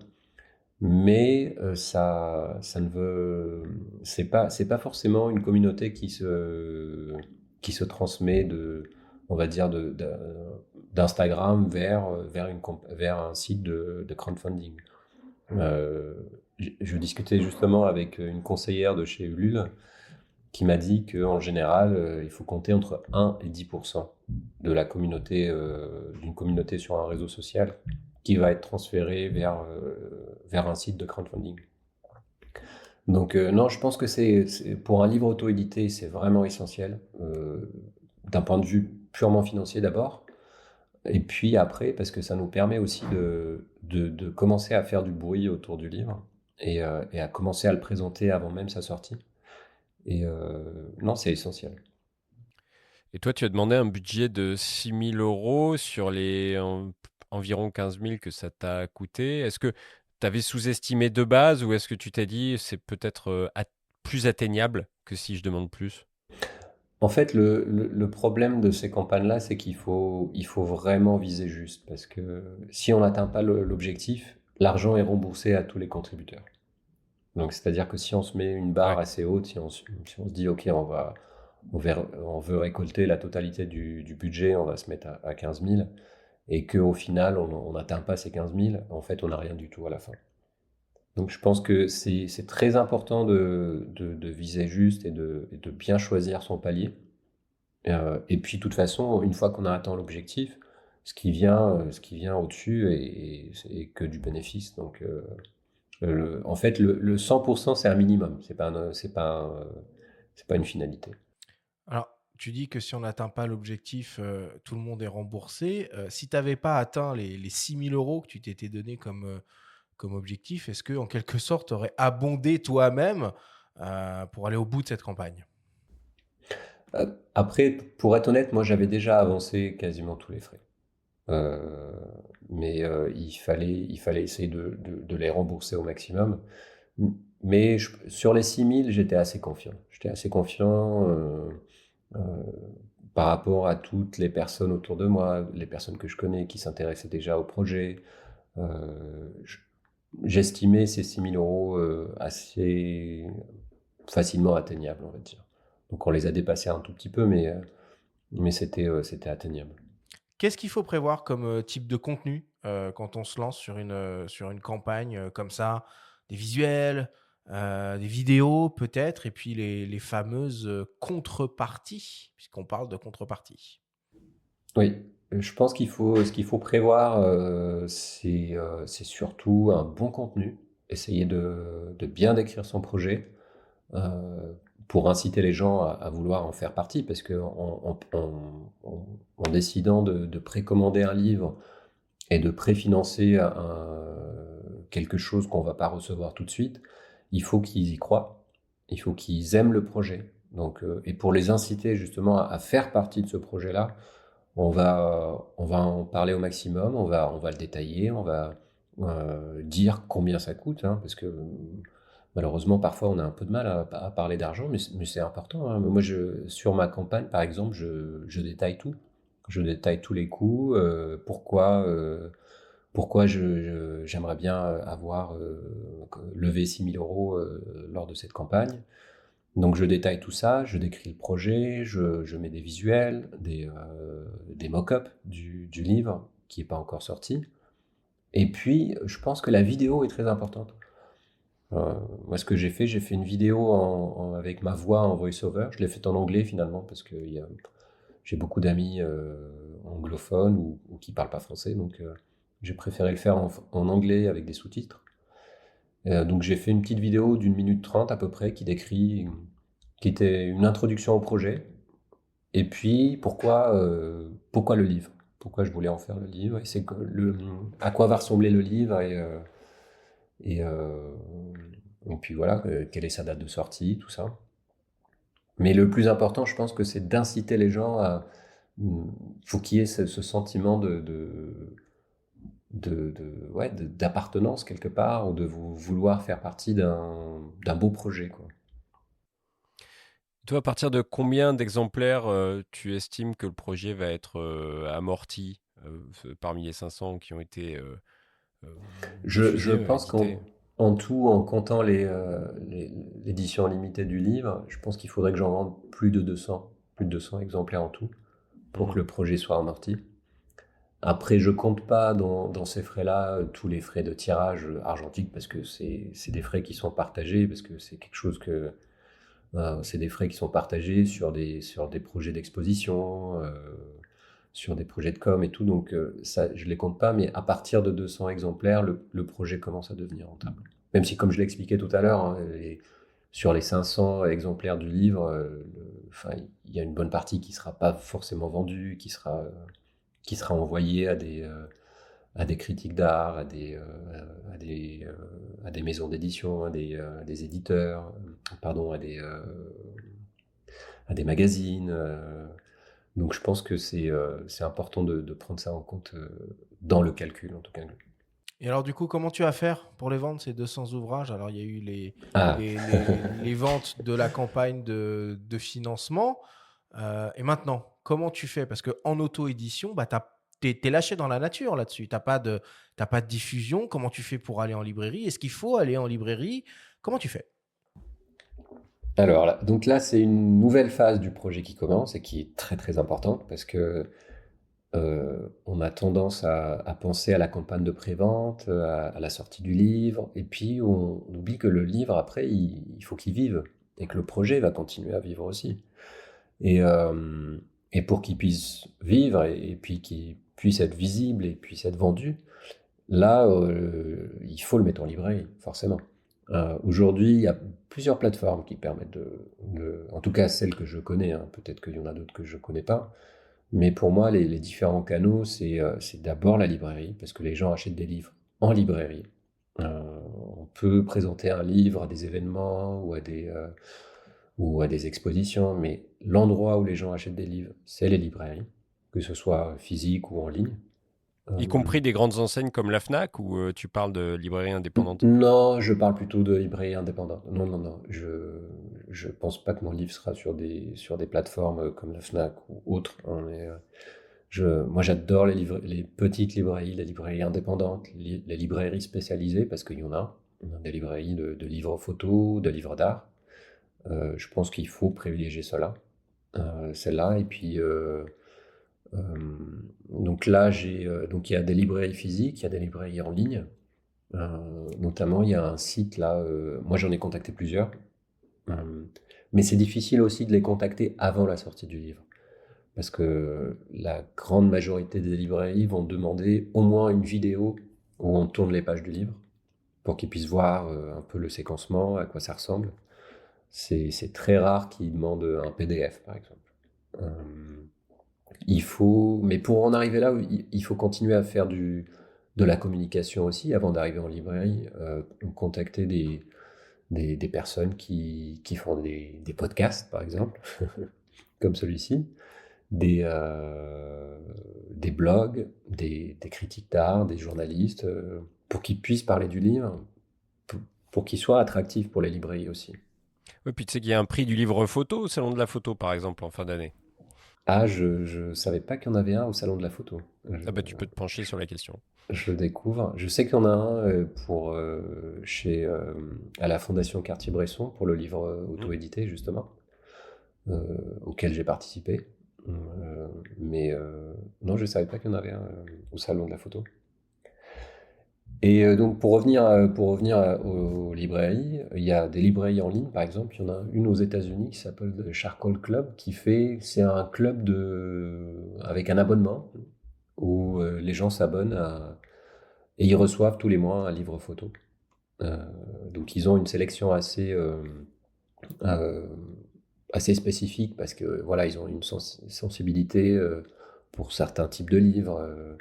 mais ça ne veut, c'est pas forcément une communauté qui se transmet on va dire, d'Instagram vers un site de crowdfunding. Je discutais justement avec une conseillère de chez Ulule qui m'a dit qu'en général, il faut compter entre 1 et 10% de la communauté, d'une communauté sur un réseau social qui va être transférée vers un site de crowdfunding. Donc non, je pense que pour un livre auto-édité, c'est vraiment essentiel, d'un point de vue purement financier d'abord, et puis après, parce que ça nous permet aussi de commencer à faire du bruit autour du livre et à commencer à le présenter avant même sa sortie. Et non, c'est essentiel. Et toi, tu as demandé un budget de 6 000 euros sur les environ 15 000 que ça t'a coûté. Est-ce que tu avais sous-estimé de base ou est-ce que tu t'es dit c'est peut-être plus atteignable que si je demande plus? En fait, le problème de ces campagnes-là, c'est qu'il faut vraiment viser juste, parce que si on n'atteint pas l'objectif, l'argent est remboursé à tous les contributeurs. Donc, c'est-à-dire que si on se met une barre Ouais. assez haute, si on se dit, OK, on veut récolter la totalité du budget, on va se mettre à 15 000, et qu'au final, on n'atteint pas ces 15 000, en fait, on n'a rien du tout à la fin. Donc, je pense que c'est très important de viser juste et de bien choisir son palier. Et puis, de toute façon, une fois qu'on a atteint l'objectif, ce qui vient au-dessus c'est que du bénéfice. Donc, en fait, le 100%, c'est un minimum. C'est pas une finalité. Alors, tu dis que si on n'atteint pas l'objectif, tout le monde est remboursé. Si tu n'avais pas atteint les 6 000 euros que tu t'étais donné comme objectif, est-ce que, en quelque sorte, tu aurais abondé toi-même pour aller au bout de cette campagne? Après, pour être honnête, moi, j'avais déjà avancé quasiment tous les frais. Euh, mais il fallait essayer de les rembourser au maximum. Mais sur les 6 000, j'étais assez confiant. J'étais assez confiant euh, par rapport à toutes les personnes autour de moi, les personnes que je connais qui s'intéressaient déjà au projet. Je- J'estimais ces 6 000 euros assez facilement atteignables, on va dire. Donc on les a dépassés un tout petit peu, mais c'était atteignable. Qu'est-ce qu'il faut prévoir comme type de contenu quand on se lance sur une campagne comme ça? Des visuels, des vidéos peut-être, et puis les fameuses contreparties, puisqu'on parle de contrepartie. Oui, je pense ce qu'il faut prévoir, c'est surtout un bon contenu. Essayer de bien décrire son projet pour inciter les gens à vouloir en faire partie, parce que en décidant de précommander un livre et de préfinancer quelque chose qu'on va pas recevoir tout de suite, il faut qu'ils y croient, il faut qu'ils aiment le projet. Donc, et pour les inciter justement à faire partie de ce projet-là, on va en parler au maximum, on va le détailler, on va dire combien ça coûte, hein, parce que malheureusement parfois on a un peu de mal à parler d'argent, mais c'est important, hein. Moi, sur ma campagne, par exemple, je détaille tout. Je détaille tous les coûts, pourquoi j'aimerais bien avoir levé 6 000 euros lors de cette campagne. Donc je détaille tout ça, je décris le projet, je mets des visuels, des mock-ups du livre qui n'est pas encore sorti. Et puis, je pense que la vidéo est très importante. Moi, ce que j'ai fait une vidéo avec ma voix en voice-over. Je l'ai faite en anglais finalement parce que j'ai beaucoup d'amis anglophones ou qui ne parlent pas français. Donc j'ai préféré le faire en anglais avec des sous-titres. Donc j'ai fait une petite vidéo d'1 minute 30 à peu près qui était une introduction au projet. Et puis pourquoi le livre? Pourquoi je voulais en faire le livre? Et c'est à quoi va ressembler le livre et, euh, et puis voilà, quelle est sa date de sortie, tout ça. Mais le plus important, je pense que c'est d'inciter les gens à. Faut qu'il y ait ce sentiment ouais, d'appartenance quelque part, ou de vouloir faire partie d'un beau projet, quoi. Toi, à partir de combien d'exemplaires tu estimes que le projet va être amorti? parmi les 500 qui ont été Je diffusés, pense édités. qu'en tout, en comptant l'édition limitée du livre, je pense qu'il faudrait que j'en vende plus de 200 exemplaires en tout, pour que le projet soit amorti. Après, je compte pas dans ces frais-là tous les frais de tirage argentique, parce que c'est des frais qui sont partagés, parce que c'est quelque chose que c'est des frais qui sont partagés sur des projets d'exposition, sur des projets de com et tout. Donc ça, je les compte pas, mais à partir de 200 exemplaires, le projet commence à devenir rentable. Même si, comme je l'expliquais tout à l'heure, hein, sur les 500 exemplaires du livre, enfin, il y a une bonne partie qui sera pas forcément vendue, qui sera envoyée à des critiques d'art, à des maisons d'édition, à des éditeurs, pardon, à des magazines. Donc je pense que c'est important de prendre ça en compte dans le calcul, en tout cas. Et alors, du coup, comment tu vas faire pour les vendre, ces 200 ouvrages? Alors, il y a eu Ah, les ventes de la campagne de financement. Et maintenant, comment tu fais? Parce qu'en auto-édition, bah, t'es lâché dans la nature là-dessus. T'as pas de diffusion. Comment tu fais pour aller en librairie? Est-ce qu'il faut aller en librairie? Comment tu fais? alors là, donc là, c'est une nouvelle phase du projet qui commence et qui est très très importante parce que on a tendance à penser à la campagne de prévente, à la sortie du livre, et puis on oublie que le livre, après, il faut qu'il vive, et que le projet va continuer à vivre aussi. Et, euh, et pour qu'il puisse vivre, et puis qu'il puisse être visible, et puisse être vendu, là, il faut le mettre en librairie, forcément. Aujourd'hui, il y a plusieurs plateformes qui permettent en tout cas celles que je connais, hein, peut-être qu'il y en a d'autres que je ne connais pas, mais pour moi, les différents canaux, c'est d'abord la librairie, parce que les gens achètent des livres en librairie. Euh, on peut présenter un livre à des événements ou à des expositions, mais l'endroit où les gens achètent des livres, c'est les librairies, que ce soit physique ou en ligne. Y Euh, compris des grandes enseignes comme la Fnac, ou tu parles de librairies indépendantes? non, je parle plutôt de librairies indépendantes. Non, non, non, je pense pas que mon livre sera sur des plateformes comme la Fnac ou autres, hein, mais moi, j'adore les petites librairies, les librairies indépendantes, les librairies spécialisées, parce qu'il y en a. Il y a des librairies de livres photos, de livres d'art. Je pense qu'il faut privilégier celle-là. Et puis, euh, donc là, donc il y a des librairies physiques, il y a des librairies en ligne. Notamment, il y a un site là, moi j'en ai contacté plusieurs, mais c'est difficile aussi de les contacter avant la sortie du livre. Parce que la grande majorité des librairies vont demander au moins une vidéo où on tourne les pages du livre pour qu'ils puissent voir un peu le séquencement, à quoi ça ressemble. C'est très rare qu'ils demandent un PDF, par exemple. Euh, mais pour en arriver là, il faut continuer à faire de la communication aussi avant d'arriver en librairie. Contacter des personnes qui font des podcasts, par exemple, comme celui-ci, des blogs, des critiques d'art, des journalistes, pour qu'ils puissent parler du livre, pour qu'il soit attractif pour les librairies aussi. Oui, puis tu sais qu'il y a un prix du livre photo au Salon de la Photo, par exemple, en fin d'année. Ah, je savais pas qu'il y en avait un au Salon de la Photo. Ah bah tu peux te pencher sur la question. Je découvre. Je sais qu'il y en a un à la Fondation Cartier-Bresson pour le livre auto-édité, justement, auquel j'ai participé. Mais non, je ne savais pas qu'il y en avait un au Salon de la Photo. Et donc, pour revenir aux librairies, il y a des librairies en ligne, par exemple. Il y en a une aux États-Unis qui s'appelle The Charcoal Club, c'est un club avec un abonnement où les gens et ils reçoivent tous les mois un livre photo. Euh, donc, ils ont une sélection euh, assez spécifique parce que voilà, ils ont une sensibilité pour certains types de livres.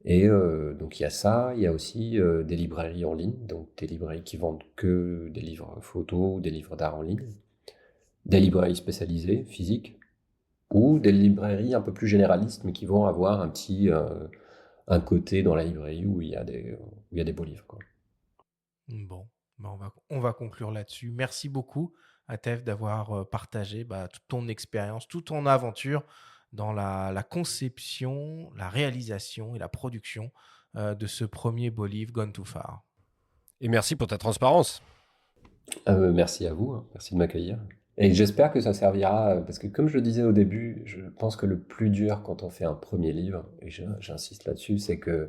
Donc il y a ça, il y a aussi des librairies en ligne, donc des librairies qui vendent que des livres photos ou des livres d'art en ligne, des librairies spécialisées, physiques, ou des librairies un peu plus généralistes, mais qui vont avoir un côté dans la librairie où il y a des beaux livres, quoi. Bon, bah, on va conclure là-dessus. Merci beaucoup, Atef, d'avoir partagé bah, toute ton expérience, toute ton aventure dans la conception, la réalisation et la production de ce premier beau livre, Gone Too Far. Et merci pour ta transparence. Merci à vous, hein. Merci de m'accueillir. Et j'espère que ça servira, parce que comme je le disais au début, je pense que le plus dur quand on fait un premier livre, et j'insiste là-dessus, c'est que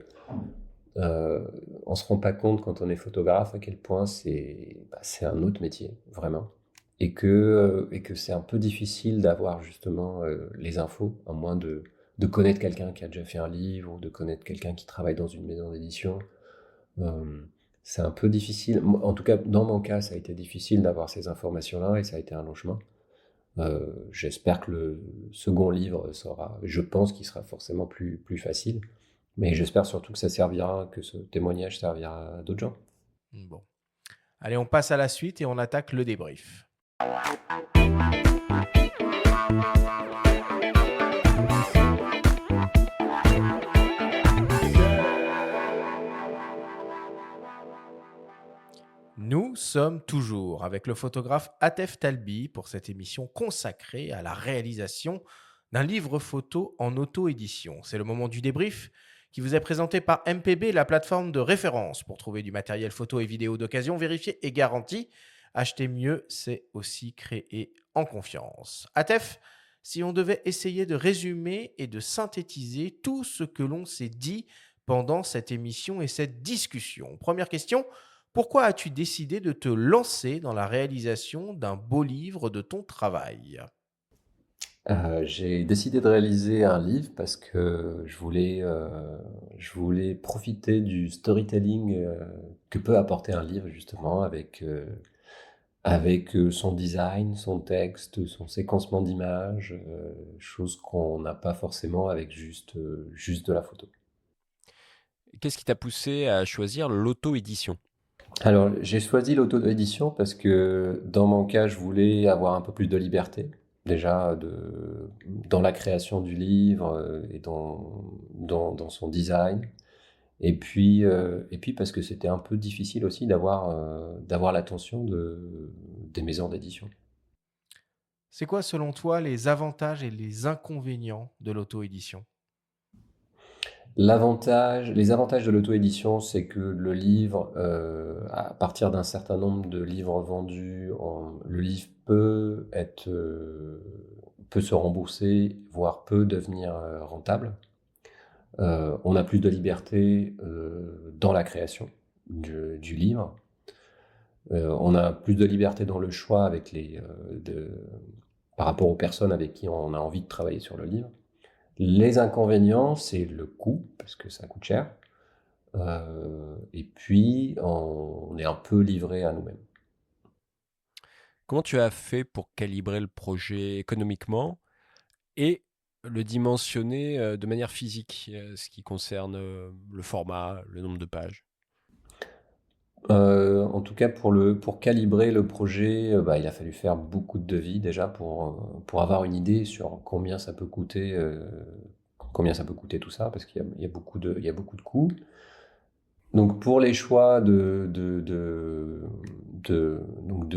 on se rend pas compte quand on est photographe à quel point c'est un autre métier, vraiment. Et que c'est un peu difficile d'avoir justement les infos, à moins de connaître quelqu'un qui a déjà fait un livre, ou de connaître quelqu'un qui travaille dans une maison d'édition. C'est un peu difficile. En tout cas, dans mon cas, ça a été difficile d'avoir ces informations-là et ça a été un long chemin. J'espère que le second livre je pense qu'il sera forcément plus facile. Mais j'espère surtout que que ce témoignage servira à d'autres gens. Bon. Allez, on passe à la suite et on attaque le débrief. Nous sommes toujours avec le photographe Atef Talbi pour cette émission consacrée à la réalisation d'un livre photo en auto-édition. C'est le moment du débrief qui vous est présenté par MPB, la plateforme de référence pour trouver du matériel photo et vidéo d'occasion vérifié et garanti. Acheter mieux, c'est aussi créer en confiance. Atef, si on devait essayer de résumer et de synthétiser tout ce que l'on s'est dit pendant cette émission et cette discussion. Première question, pourquoi as-tu décidé de te lancer dans la réalisation d'un beau livre de ton travail ? J'ai décidé de réaliser un livre parce que je voulais profiter du storytelling que peut apporter un livre justement avec son design, son texte, son séquencement d'images, chose qu'on n'a pas forcément avec juste de la photo. Qu'est-ce qui t'a poussé à choisir l'auto-édition ? Alors, j'ai choisi l'auto-édition parce que dans mon cas, je voulais avoir un peu plus de liberté, déjà dans la création du livre et dans son design. Et puis parce que c'était un peu difficile aussi d'avoir l'attention des maisons d'édition. C'est quoi, selon toi, les avantages et les inconvénients de l'auto-édition ? Les avantages de l'auto-édition, c'est que le livre, à partir d'un certain nombre de livres vendus, le livre peut se rembourser, voire peut devenir rentable. On a plus de liberté dans la création du livre. On a plus de liberté dans le choix par rapport aux personnes avec qui on a envie de travailler sur le livre. Les inconvénients, c'est le coût, parce que ça coûte cher. Et puis, on est un peu livré à nous-mêmes. Comment tu as fait pour calibrer le projet économiquement et le dimensionner de manière physique, ce qui concerne le format, le nombre de pages ? En tout cas, pour calibrer le projet, il a fallu faire beaucoup de devis déjà pour avoir une idée sur combien ça peut coûter tout ça, parce qu'il y a beaucoup de coûts. Donc pour les choix de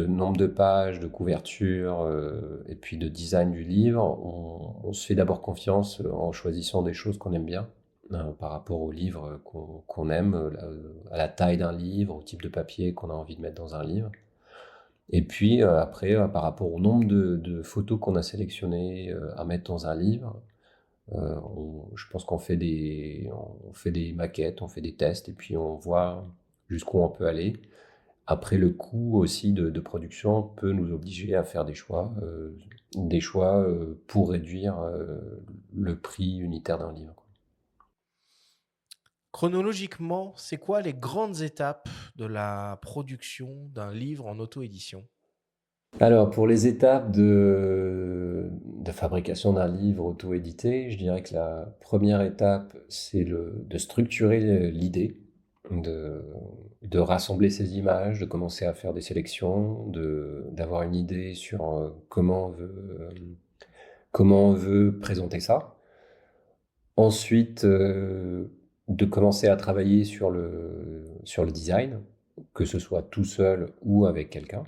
nombre de pages, de couverture et puis de design du livre, on se fait d'abord confiance en choisissant des choses qu'on aime bien. Par rapport au livre qu'on aime, à la taille d'un livre, au type de papier qu'on a envie de mettre dans un livre. Et puis après, par rapport au nombre de photos qu'on a sélectionnées à mettre dans un livre, je pense qu'on fait des maquettes, on fait des tests, et puis on voit jusqu'où on peut aller. Après, le coût aussi de production peut nous obliger à faire des choix pour réduire le prix unitaire d'un livre. Chronologiquement, c'est quoi les grandes étapes de la production d'un livre en auto-édition ? Alors, pour les étapes de fabrication d'un livre auto-édité, je dirais que la première étape, c'est de structurer l'idée, de rassembler ces images, de commencer à faire des sélections, d'avoir une idée sur comment on veut présenter ça. Ensuite, de commencer à travailler sur le design, que ce soit tout seul ou avec quelqu'un.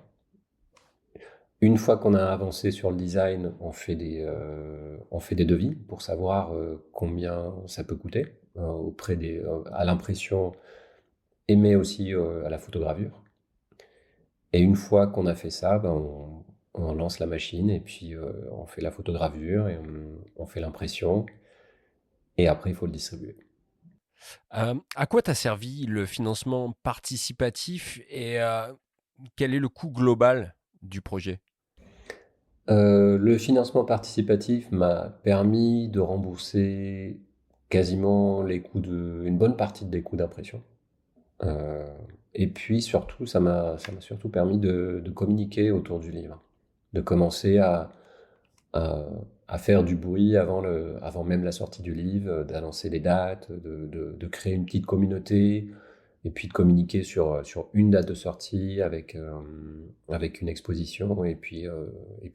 Une fois qu'on a avancé sur le design, on fait des devis pour savoir combien ça peut coûter à l'impression mais aussi à la photogravure. Et une fois qu'on a fait ça, on lance la machine et puis on fait la photogravure et on fait l'impression et après il faut le distribuer. À quoi t'a servi le financement participatif et quel est le coût global du projet? Le financement participatif m'a permis de rembourser quasiment une bonne partie des coûts d'impression. Et puis surtout, ça m'a surtout permis de communiquer autour du livre, de commencer à, à faire du bruit avant même la sortie du livre, d'annoncer les dates, de créer une petite communauté, et puis de communiquer sur une date de sortie avec une exposition et puis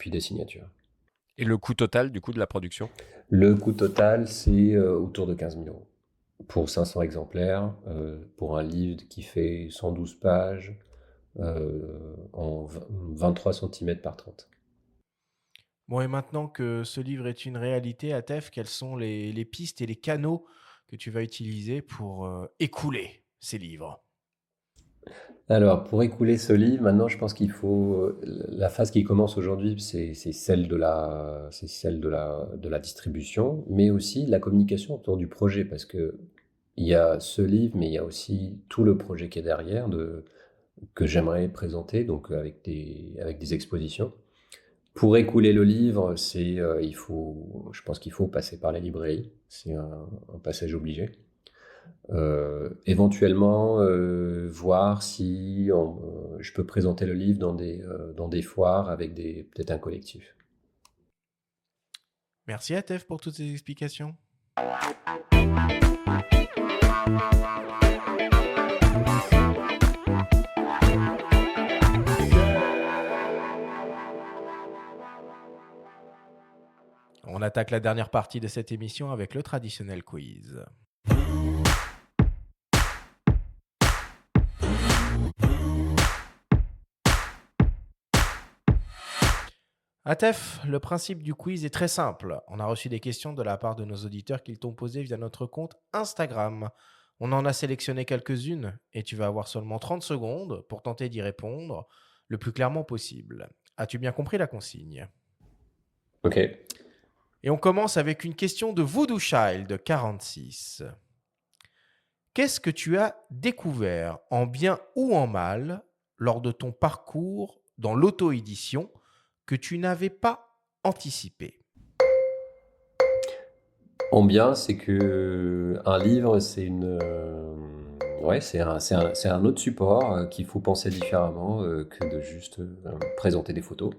des signatures. Et le coût total du coup de la production? Le coût total, c'est autour de 15 000 euros pour 500 exemplaires, pour un livre qui fait 112 pages, en 23 cm par 30. Bon, et maintenant que ce livre est une réalité, Atef, quelles sont les pistes et les canaux que tu vas utiliser pour écouler ces livres? Alors, pour écouler ce livre, maintenant, je pense qu'il faut. La phase qui commence aujourd'hui, c'est celle de la distribution, mais aussi de la communication autour du projet, parce que il y a ce livre, mais il y a aussi tout le projet qui est derrière, que j'aimerais présenter, donc avec des expositions. Pour écouler le livre, je pense qu'il faut passer par la librairie, c'est un passage obligé. Éventuellement, voir si je peux présenter le livre dans des foires avec peut-être un collectif. Merci Atef pour toutes ces explications. On attaque la dernière partie de cette émission avec le traditionnel quiz. Atef, le principe du quiz est très simple. On a reçu des questions de la part de nos auditeurs qu'ils t'ont posées via notre compte Instagram. On en a sélectionné quelques-unes et tu vas avoir seulement 30 secondes pour tenter d'y répondre le plus clairement possible. As-tu bien compris la consigne? Ok. Et on commence avec une question de Voodoo Child 46. Qu'est-ce que tu as découvert en bien ou en mal lors de ton parcours dans l'auto-édition que tu n'avais pas anticipé? En bien, c'est que un livre, c'est un autre support qu'il faut penser différemment que de juste présenter des photos.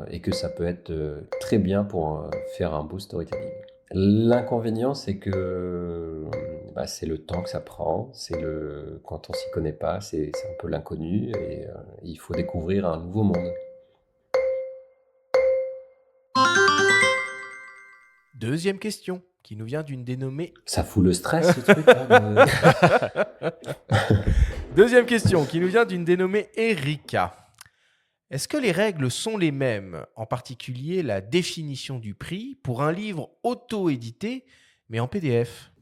Et que ça peut être très bien pour faire un beau storytelling. L'inconvénient, c'est que c'est le temps que ça prend, quand on s'y connaît pas, c'est un peu l'inconnu et il faut découvrir un nouveau monde. Deuxième question, qui nous vient d'une dénommée... Ça fout le stress, ce truc là. Deuxième question, qui nous vient d'une dénommée Erika. Est-ce que les règles sont les mêmes, en particulier la définition du prix, pour un livre auto-édité, mais en PDF?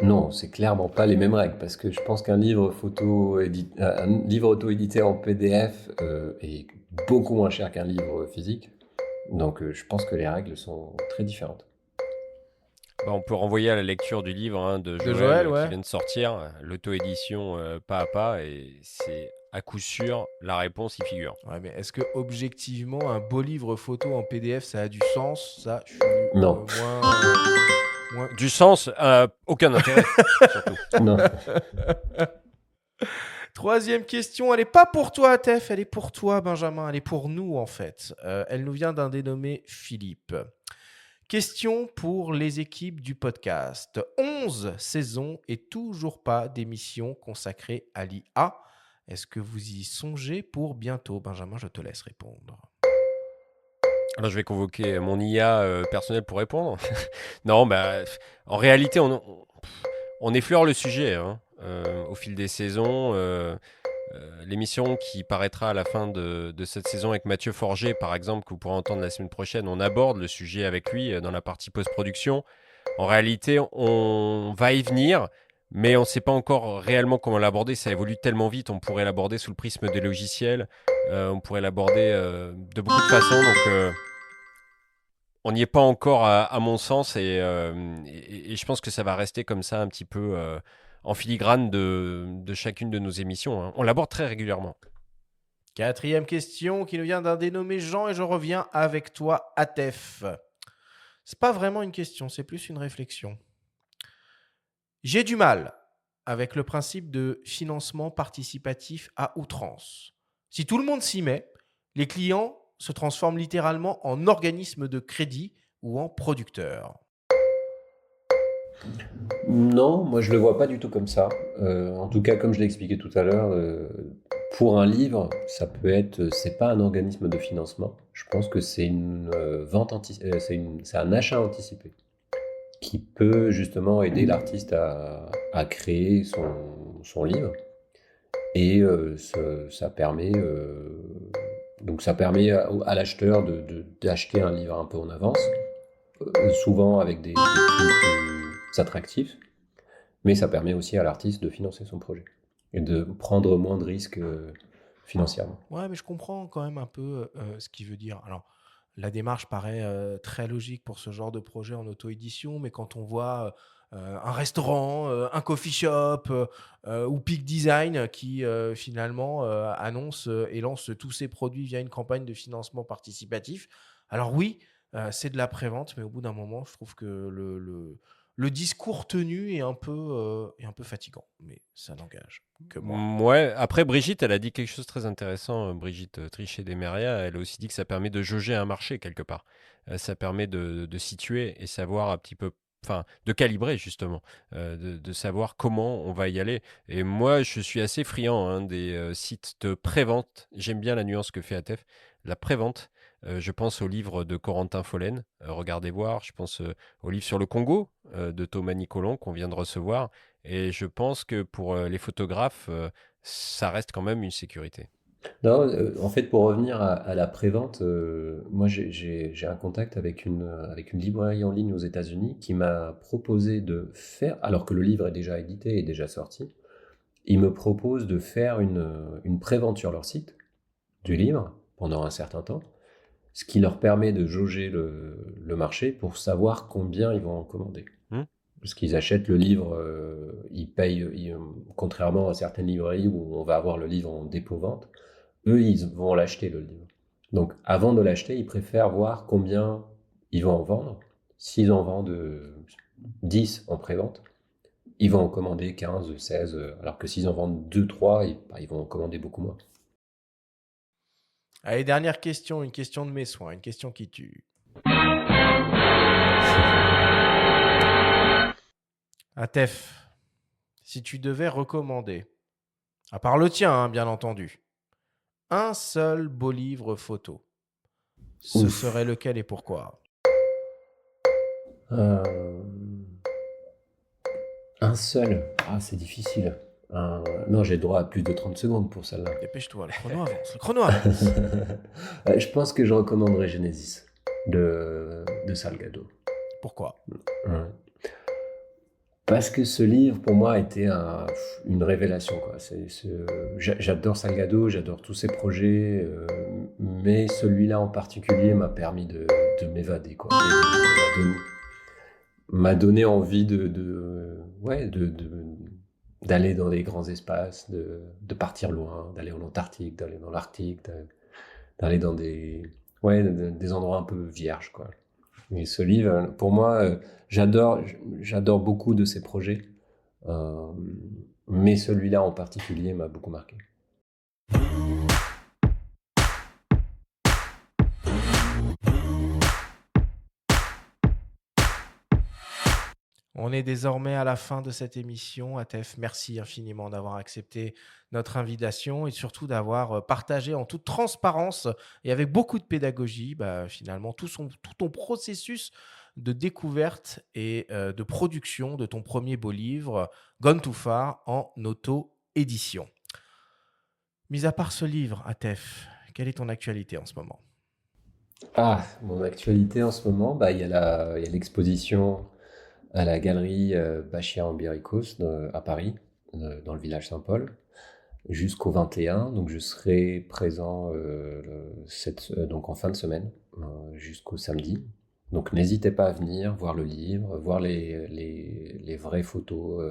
Non, c'est clairement pas les mêmes règles, parce que je pense qu'un livre auto-édité en PDF est beaucoup moins cher qu'un livre physique. Donc je pense que les règles sont très différentes. On peut renvoyer à la lecture du livre de Joël, ouais. qui vient de sortir, l'auto-édition pas à pas, et c'est à coup sûr, la réponse y figure. Ouais, mais est-ce que objectivement, un beau livre photo en PDF, ça a du sens? Ça, je suis Non. moins... Du sens, aucun intérêt, surtout. Non. Troisième question, elle n'est pas pour toi, Atef, elle est pour toi, Benjamin, elle est pour nous, en fait. Elle nous vient d'un dénommé Philippe. Question pour les équipes du podcast. 11 saisons et toujours pas d'émission consacrée à l'IA. Est-ce que vous y songez pour bientôt? Benjamin, je te laisse répondre. Alors, je vais convoquer mon IA personnel pour répondre. Non, en réalité, on effleure le sujet au fil des saisons. L'émission qui paraîtra à la fin de cette saison avec Mathieu Forger, par exemple, que vous pourrez entendre la semaine prochaine, on aborde le sujet avec lui dans la partie post-production. En réalité, on va y venir, mais on ne sait pas encore réellement comment l'aborder. Ça évolue tellement vite, on pourrait l'aborder sous le prisme des logiciels, on pourrait l'aborder de beaucoup de façons. Donc, on n'y est pas encore, à mon sens, et je pense que ça va rester comme ça un petit peu en filigrane de chacune de nos émissions, hein. On l'aborde très régulièrement. 4e question qui nous vient d'un dénommé Jean et je reviens avec toi, Atef. C'est pas vraiment une question, c'est plus une réflexion. J'ai du mal avec le principe de financement participatif à outrance. Si tout le monde s'y met, les clients se transforment littéralement en organismes de crédit ou en producteurs. Non, moi je le vois pas du tout comme ça. En tout cas, comme je l'ai expliqué tout à l'heure, pour un livre, ça peut être, c'est pas un organisme de financement. Je pense que c'est une c'est un achat anticipé qui peut justement aider l'artiste à créer son livre. Et ça permet, donc ça permet à l'acheteur d'acheter un livre un peu en avance, souvent avec des prix plus attractifs, mais ça permet aussi à l'artiste de financer son projet et de prendre moins de risques financièrement. Ouais, mais je comprends quand même un peu ce qu'il veut dire. Alors, la démarche paraît très logique pour ce genre de projet en auto-édition, mais quand on voit un restaurant, un coffee shop ou Peak Design qui finalement annonce et lance tous ses produits via une campagne de financement participatif, alors oui, c'est de la prévente, mais au bout d'un moment, je trouve que le discours tenu est un peu fatigant, mais ça n'engage que moi. Ouais, après Brigitte, elle a dit quelque chose de très intéressant, Brigitte Trichet-Desmaria, elle a aussi dit que ça permet de jauger un marché quelque part. Ça permet de situer et savoir un petit peu, enfin, de calibrer justement, de savoir comment on va y aller. Et moi, je suis assez friand, hein, des sites de prévente. J'aime bien la nuance que fait Atef, la prévente. Je pense au livre de Corentin Follen, regardez voir. Je pense au livre sur le Congo de Thomas Nicolon qu'on vient de recevoir. Et je pense que pour les photographes, ça reste quand même une sécurité. Non, en fait, pour revenir à la prévente, moi j'ai un contact avec avec une librairie en ligne aux États-Unis qui m'a proposé de faire, alors que le livre est déjà édité et déjà sorti, ils me proposent de faire une prévente sur leur site du livre pendant un certain temps, ce qui leur permet de jauger le marché pour savoir combien ils vont en commander. Hmm. Parce qu'ils achètent le livre, ils payent, contrairement à certaines librairies où on va avoir le livre en dépôt-vente, eux, ils vont l'acheter le livre. Donc, avant de l'acheter, ils préfèrent voir combien ils vont en vendre. S'ils en vendent 10 en pré-vente, ils vont en commander 15, 16, alors que s'ils en vendent 2, 3, ils vont en commander beaucoup moins. Allez, dernière question, une question de mes soins, une question qui tue. Atef, si tu devais recommander, à part le tien, hein, bien entendu, un seul beau livre photo, ce Ouf. serait lequel et pourquoi? Un seul. Ah, c'est difficile. Non, j'ai droit à plus de 30 secondes pour celle-là. Dépêche-toi, le chrono avance, le chrono avance. Je pense que je recommanderais Genesis de Salgado. Pourquoi? Ouais. Parce que ce livre, pour moi, a été une révélation, quoi. J'adore Salgado, j'adore tous ses projets, mais celui-là en particulier m'a permis de m'évader, quoi. Et m'a donné envie d'aller dans des grands espaces, de partir loin, d'aller en Antarctique, d'aller dans l'Arctique, d'aller dans des endroits un peu vierges, quoi. Et ce livre, pour moi, j'adore beaucoup de ses projets, mais celui-là en particulier m'a beaucoup marqué. On est désormais à la fin de cette émission. Atef, merci infiniment d'avoir accepté notre invitation et surtout d'avoir partagé en toute transparence et avec beaucoup de pédagogie, finalement, tout ton processus de découverte et de production de ton premier beau livre, Gone Too Far, en auto-édition. Mis à part ce livre, Atef, quelle est ton actualité en ce moment? Ah, mon actualité en ce moment, il y a l'exposition à la galerie Bachir-en-Béricos à Paris, dans le village Saint-Paul, jusqu'au 21. Donc je serai présent donc en fin de semaine, jusqu'au samedi. Donc n'hésitez pas à venir voir le livre, voir les vraies photos,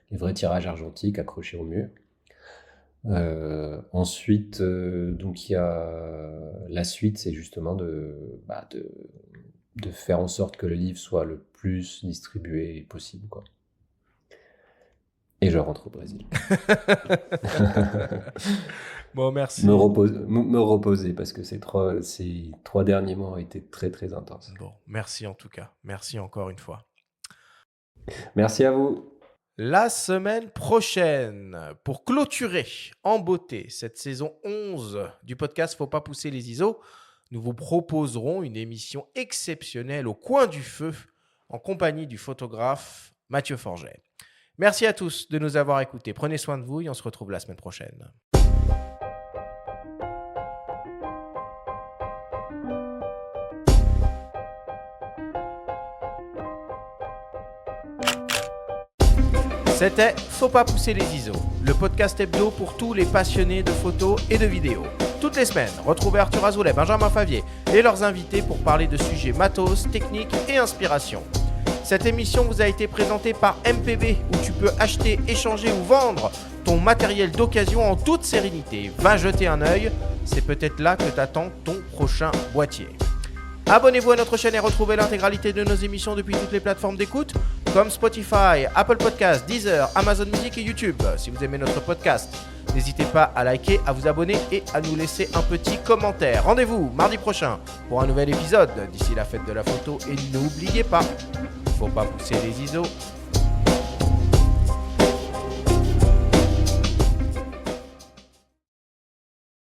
les vrais tirages argentiques accrochés au mur. Ensuite, donc il y a la suite, c'est justement de faire en sorte que le livre soit le plus distribué possible, quoi. Et je rentre au Brésil. Bon, merci. Me reposer parce que ces 3 derniers mois ont été très très intenses. Bon, merci en tout cas. Merci encore une fois. Merci à vous. La semaine prochaine, pour clôturer en beauté cette saison 11 du podcast Faut pas pousser les ISO, nous vous proposerons une émission exceptionnelle au coin du feu en compagnie du photographe Mathieu Forget. Merci à tous de nous avoir écoutés. Prenez soin de vous et on se retrouve la semaine prochaine. C'était Faut pas pousser les ISO, le podcast hebdo pour tous les passionnés de photos et de vidéos. Toutes les semaines, retrouvez Arthur Azoulay, Benjamin Favier et leurs invités pour parler de sujets matos, techniques et inspiration. Cette émission vous a été présentée par MPB, où tu peux acheter, échanger ou vendre ton matériel d'occasion en toute sérénité. Va jeter un œil, c'est peut-être là que t'attends ton prochain boîtier. Abonnez-vous à notre chaîne et retrouvez l'intégralité de nos émissions depuis toutes les plateformes d'écoute comme Spotify, Apple Podcasts, Deezer, Amazon Music et YouTube. Si vous aimez notre podcast, n'hésitez pas à liker, à vous abonner et à nous laisser un petit commentaire. Rendez-vous mardi prochain pour un nouvel épisode. D'ici la fête de la photo et n'oubliez pas, faut pas pousser les ISO.